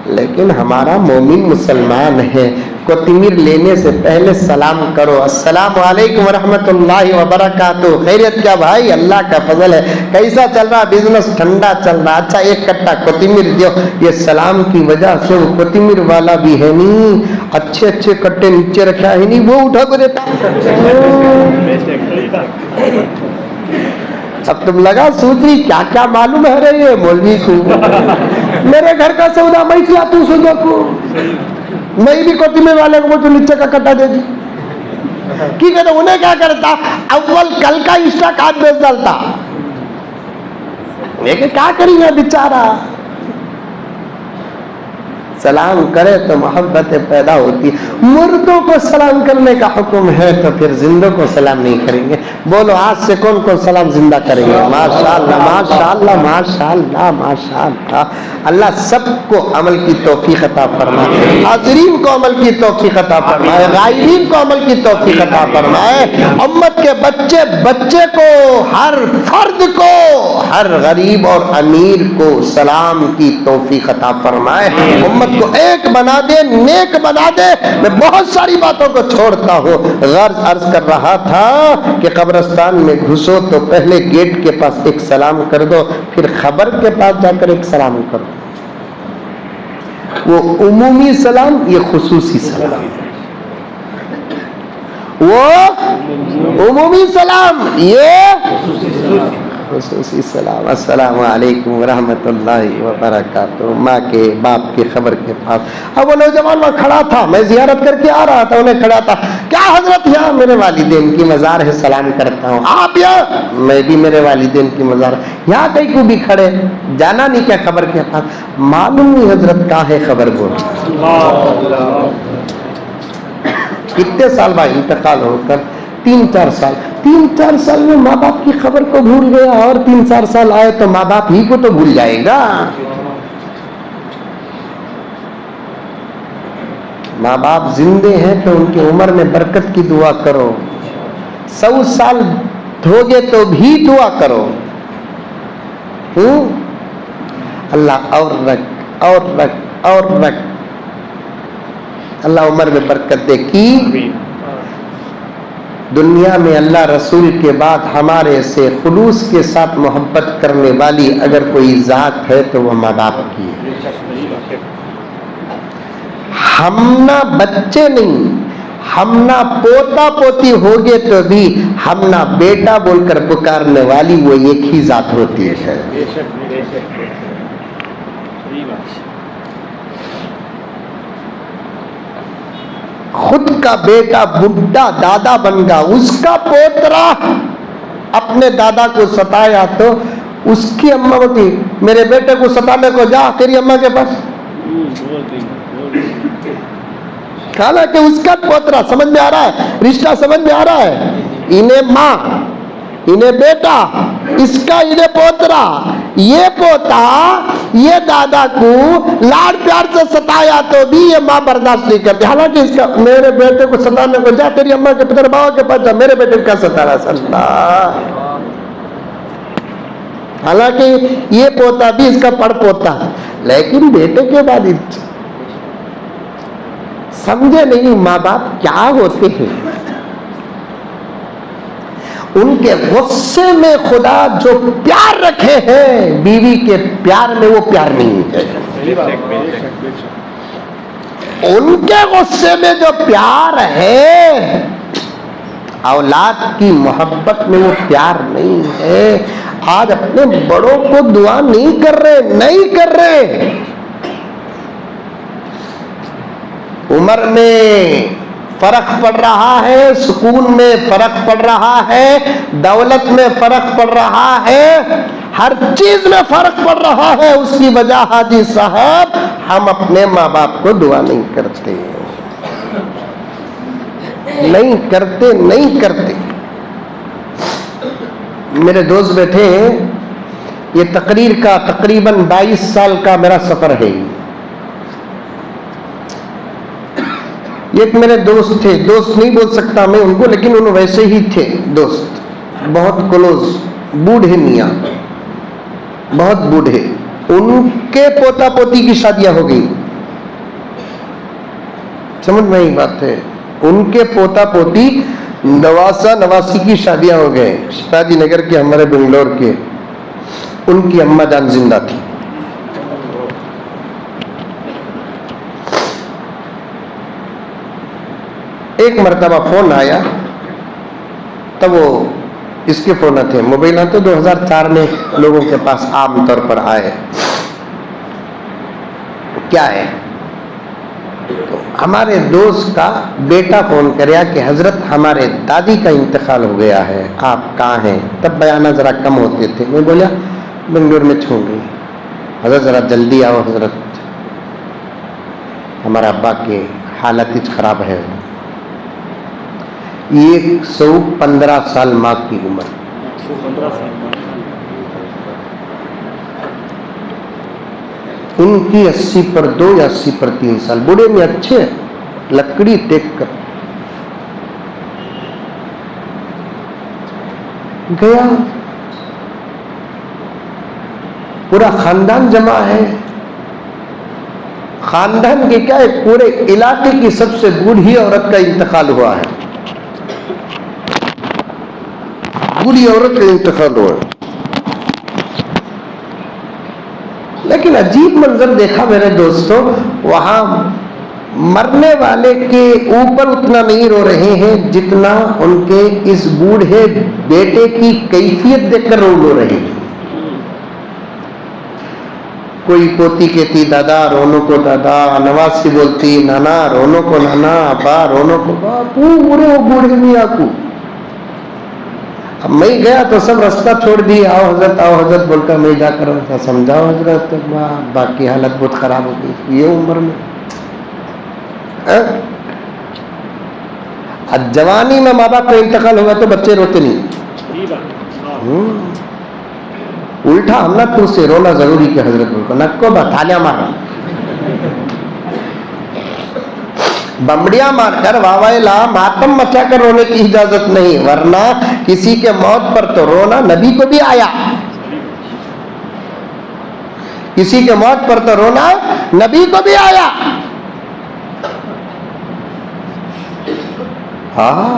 लेकिन हमारा मोमिन मुसलमान है, कोथिमीर लेने से पहले सलाम करो, अस्सलाम वालेकुम रहमतुल्लाहि व बरकातुहू। खैरियत क्या भाई? अल्लाह का फजल है। कैसा चल रहा बिजनेस? ठंडा चल रहा। अच्छा 1 कट्टा कोथिमीर दो। ये सलाम की वजह से वो कोथिमीर वाला भी है नहीं, अच्छे कट्टे नीचे रखा है नहीं, वो उठा को देता। अब तुम लगा सूझ रही क्या क्या मालूम है रे ये मौलवी को। मेरे घर का सौदा मैं किया, तू सौदा को मैं भी कोथिमीर वाले को तो नीचे का कट्टा दे दी। की कहते उन्हें क्या करता, अव्वल कल का स्टॉक आज बेच डालता। लेकिन क्या करेंगे बेचारा। सलाम करे तो मोहब्बतें पैदा होती। मुर्दों को सलाम करने का हुक्म है तो फिर जिंदों को सलाम नहीं करेंगे। बोलो आज से कौन कौन सलाम जिंदा करेंगे? माशाअल्लाह माशाअल्लाह माशाअल्लाह माशाअल्लाह। अल्लाह सबको अमल की तौफीक अता फरमाए, हाज़रीन को अमल की तौफीक अता फरमाए, गायबीन को अमल की तौफीक अता फरमाए। उम्मत के बच्चे बच्चे को, हर फर्द को, हर गरीब और अमीर को सलाम की तौफीक अता फरमाए। उम्मत को एक बना दे, नेक बना दे। मैं बहुत सारी बातों को छोड़ता हूँ। गर्ज अर्ज कर रहा था कि कब्रिस्तान में घुसो तो पहले गेट के पास एक सलाम कर दो, फिर खबर के पास जाकर एक सलाम करो। वो उमूमी सलाम, ये खुसूसी सलाम। वो उमूमी सलाम, ये खुसूसी सलाम। अस्सलाम वालेकुम व रहमतुल्लाहि व बरकातुहू। माँ के बाप के खबर के पास। अब वो नौजवान वहाँ खड़ा था, मैं जियारत करके आ रहा था, उन्हें खड़ा था। क्या हजरत, यहाँ मेरे वालिदैन की मजार है, सलाम करता हूँ। आप यहाँ? मैं भी मेरे वालिदैन की मजार। यहाँ कहीं को भी खड़े, जाना नहीं क्या खबर के पास? मालूम नहीं हजरत कहाँ है खबर। बोल कितने साल बाद इंतकाल होकर? 3-4 साल। 3-4 साल में माँ बाप की खबर को भूल गया, और 3-4 साल आए तो माँ बाप ही को तो भूल जाएगा। माँ बाप जिंदे हैं तो उनकी उम्र में बरकत की दुआ करो। 100 साल होगे तो भी दुआ करो। अल्लाह और रख और रख और रख। अल्लाह उम्र में बरकत दे। की दुनिया में अल्लाह रसूल के बाद हमारे से खुलूस के साथ मोहब्बत करने वाली अगर कोई जात है तो वह माँ बाप की है। हम ना बच्चे नहीं, हम ना पोता पोती होगे तो भी हम ना बेटा बोलकर पुकारने वाली वो एक ही जात होती है। खुद का बेटा बुढ़ा दादा बन गया, उसका पोतरा अपने दादा को सताया तो उसकी अम्मा बोलती मेरे बेटे को सताने को जा तेरी अम्मा के पास। हालांकि उसका पोतरा, समझ में आ रहा है, रिश्ता समझ में आ रहा है, इन्हें माँ, इन्हें बेटा, इसका इन्हें पोतरा, ये पोता ये दादा को लाड प्यार से सताया तो भी ये माँ बर्दाश्त नहीं करती। हालांकि इसका मेरे बेटे को सताने को जा, तेरी अम्मा के पितर बाबा के पास जा, मेरे बेटे को क्या सता रहा सल्ला। हालांकि ये पोता भी इसका पड़ पोता, लेकिन बेटे के बाद समझे नहीं माँ बाप क्या होते हैं। उनके गुस्से में खुदा जो प्यार रखे हैं, बीवी के प्यार में वो प्यार नहीं है। उनके गुस्से में जो प्यार है, औलाद की मोहब्बत में वो प्यार नहीं है। आज अपने बड़ों को दुआ नहीं कर रहे। उम्र में फर्क पड़ रहा है, सुकून में फर्क पड़ रहा है, दौलत में फर्क पड़ रहा है, हर चीज में फर्क पड़ रहा है। उसकी वजह हाजी साहब हम अपने माँ बाप को दुआ नहीं करते। मेरे दोस्त बैठे हैं, ये तकरीर का तकरीबन 22 साल का मेरा सफर है। एक मेरे दोस्त थे, दोस्त नहीं बोल सकता मैं उनको, लेकिन उन वैसे ही थे दोस्त, बहुत क्लोज, बूढ़े मियाँ, बहुत बूढ़े। उनके पोता पोती की शादियां हो गई। समझ में ही बात है, उनके पोता पोती नवासा नवासी की शादियां हो गए। शिवाजी नगर के, हमारे बेंगलोर के, उनकी अम्मा जान जिंदा थी। एक मरतबा फोन आया, तब वो इसके फोन थे, मोबाइल तो 2004 में लोगों के पास आम तौर पर आए। क्या है, तो हमारे दोस्त का बेटा फोन कराया कि हजरत हमारे दादी का इंतकाल हो गया है, आप कहाँ हैं। तब बयाना जरा कम होते थे। मैं बोला बेंगलोर में छू गई। हजरत जरा जल्दी आओ हजरत, हमारा अब्बा की हालत ही खराब है। 115 साल माँ की उम्र, 115 साल। उनकी 80 पर 2 या 80 पर 3 साल। बूढ़े में अच्छे, लकड़ी टेक कर गया। पूरा खानदान जमा है। खानदान के क्या है, पूरे इलाके की सबसे बूढ़ी औरत का इंतकाल हुआ है। बूढ़ी औरत का इंतकाल हुआ। लेकिन अजीब मंजर देखा मेरे दोस्तों, वहां मरने वाले के ऊपर उतना नहीं रो रहे हैं जितना उनके इस बूढ़े बेटे की कैफियत देखकर रो रहे हैं। कोई पोती कहती दादा, रोनो को दादा, नवासी बोलती नाना, रोनो को नाना, अब्बा, रोनो को बापू, पूरे वो बूढ़े मियाँ को। अब मैं गया तो सब रास्ता छोड़ दी, आओ हजरत बोलकर मैं जाकर समझाओ हजरत, बाकी हालत बहुत खराब हो गई ये उम्र में। जवानी में माँ बाप का इंतकाल होगा तो बच्चे रोते नहीं। उल्टा हमने तो उससे रोना जरूरी के हजरत बोलकर नक्को बथालिया मारा, बमड़िया मारकर वावाइला मातम मचाकर रोने की इजाजत नहीं, वरना किसी के मौत पर तो रोना नबी को भी आया। किसी के मौत पर तो रोना नबी को भी आया। हाँ,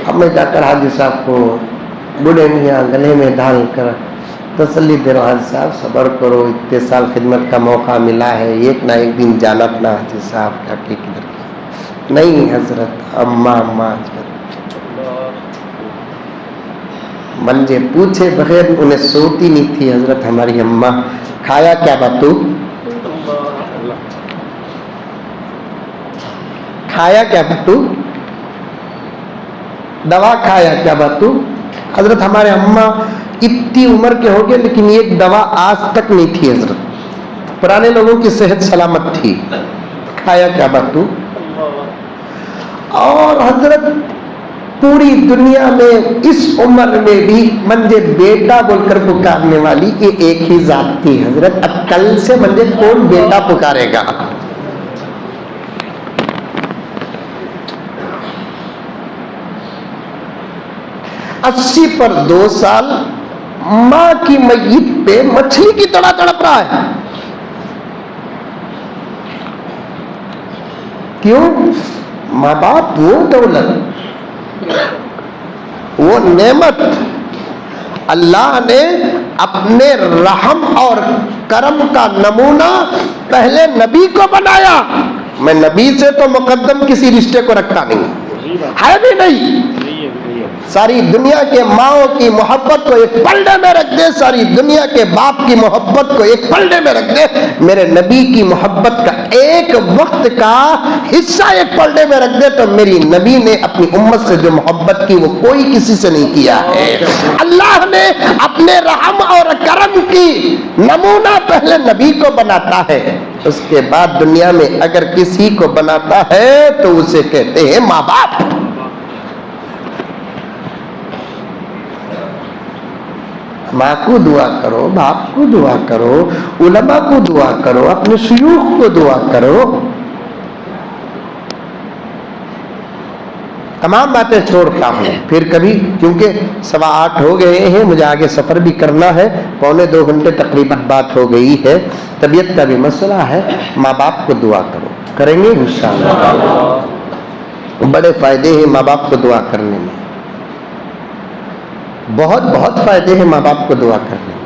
अब मैं जाकर हाजी साहब को बूढ़े मियाँ गले में डाल कर तसल्ली दे रहा, हाजी साहब सब्र करो, इतने साल खिदमत का मौका मिला है, एक ना एक दिन जाना अपना। हाजी साहब क्या किधर नहीं हजरत, अम्मा मंजे पूछे बगैर उन्हें सोती नहीं थी हजरत हमारी अम्मा। खाया क्या बातू, खाया क्या बातू, दवा खाया क्या बातू। हजरत हमारे अम्मा इतनी उम्र के हो गए लेकिन एक दवा आज तक नहीं थी हजरत। पुराने लोगों की सेहत सलामत थी। खाया क्या बातू। और हजरत पूरी दुनिया में इस उम्र में भी मुझे बेटा बोलकर पुकारने वाली ये एक ही जात थी हजरत। अब कल से मुझे कौन बेटा पुकारेगा? अस्सी पर 2 साल मां की मय्यत पे मछली की तरह तड़प रहा है। क्यों? माँ बाप वो दौलत, वो नेमत अल्लाह ने अपने रहम और करम का नमूना पहले नबी को बनाया। मैं नबी से तो मुकद्दम किसी रिश्ते को रखता नहीं, है भी नहीं। सारी दुनिया के माओ की मोहब्बत को एक पलड़े में रख दे, सारी दुनिया के बाप की मोहब्बत को एक पलड़े में रख दे, मेरे नबी की मोहब्बत का एक वक्त का हिस्सा एक पलड़े में रख दे, तो मेरी नबी ने अपनी उम्मत से जो मोहब्बत की वो कोई किसी से नहीं किया है। अल्लाह ने अपने रहम और करम की नमूना पहले नबी को बनाता है, उसके बाद दुनिया में अगर किसी को बनाता है तो उसे कहते हैं माँ बाप। माँ को दुआ करो, बाप को दुआ करो, उलमा को दुआ करो, अपने शयूख को दुआ करो। तमाम बातें छोड़ता हूँ फिर कभी, क्योंकि 7:15 हो गए हैं, मुझे आगे सफर भी करना है, 1.25 घंटे तकरीबन बात हो गई है, तबीयत का भी मसला है। माँ बाप को दुआ करो, करेंगे इंशाअल्लाह। बड़े फायदे हैं माँ बाप को दुआ करने में, बहुत बहुत फायदे हैं माँ बाप को दुआ करने में।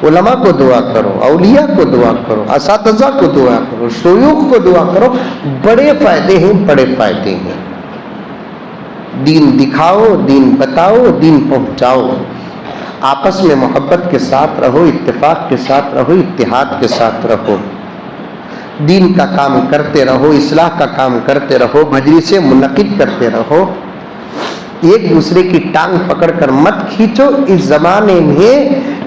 उलमा को दुआ करो, औलिया को दुआ करो, असातिज़ा को दुआ करो, शयूख को दुआ करो, बड़े फायदे हैं, बड़े फायदे हैं। दीन दिखाओ, दीन बताओ, दीन पहुंचाओ। आपस में मोहब्बत के साथ रहो, इत्तेफाक के साथ रहो, इत्तिहाद के साथ रहो। दीन का काम करते रहो, इस्लाह का काम करते रहो, मजलिसें मुनक़िद करते रहो। एक दूसरे की टांग पकड़कर मत खींचो। इस जमाने में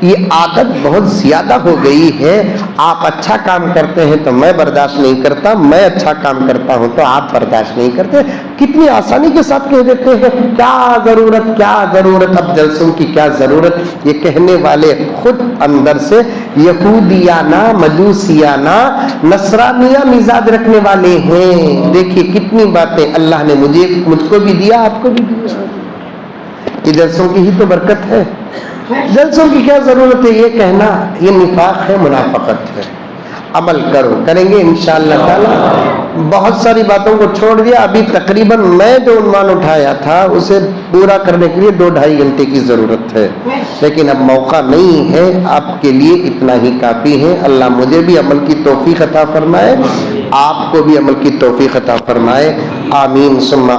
ये आदत बहुत ज्यादा हो गई है। आप अच्छा काम करते हैं तो मैं बर्दाश्त नहीं करता, मैं अच्छा काम करता हूं तो आप बर्दाश्त नहीं करते। कितनी आसानी के साथ कह देते हैं, क्या जरूरत, क्या जरूरत, अब जलसों की क्या जरूरत। ये कहने वाले खुद अंदर से यहूदियाना, मजूसियाना, नसरानिया मिजाज रखने वाले हैं। देखिए कितनी बातें अल्लाह ने मुझको भी दिया, आपको भी दिया। ये जलसों की ही तो बरकत है। जलसों की क्या जरूरत है ये कहना, ये निफाक है, मुनाफकत है। अमल करो, करेंगे इंशाअल्लाह ताला। बहुत सारी बातों को छोड़ दिया। अभी तकरीबन मैं जो उन्वान उठाया था उसे पूरा करने के लिए 2-2.5 घंटे की जरूरत है, लेकिन अब मौका नहीं है। आपके लिए इतना ही काफी है। अल्लाह मुझे भी अमल की तौफीक अता फरमाए, आपको भी अमल की तौफीक अता फरमाए। आमीन सुम्मा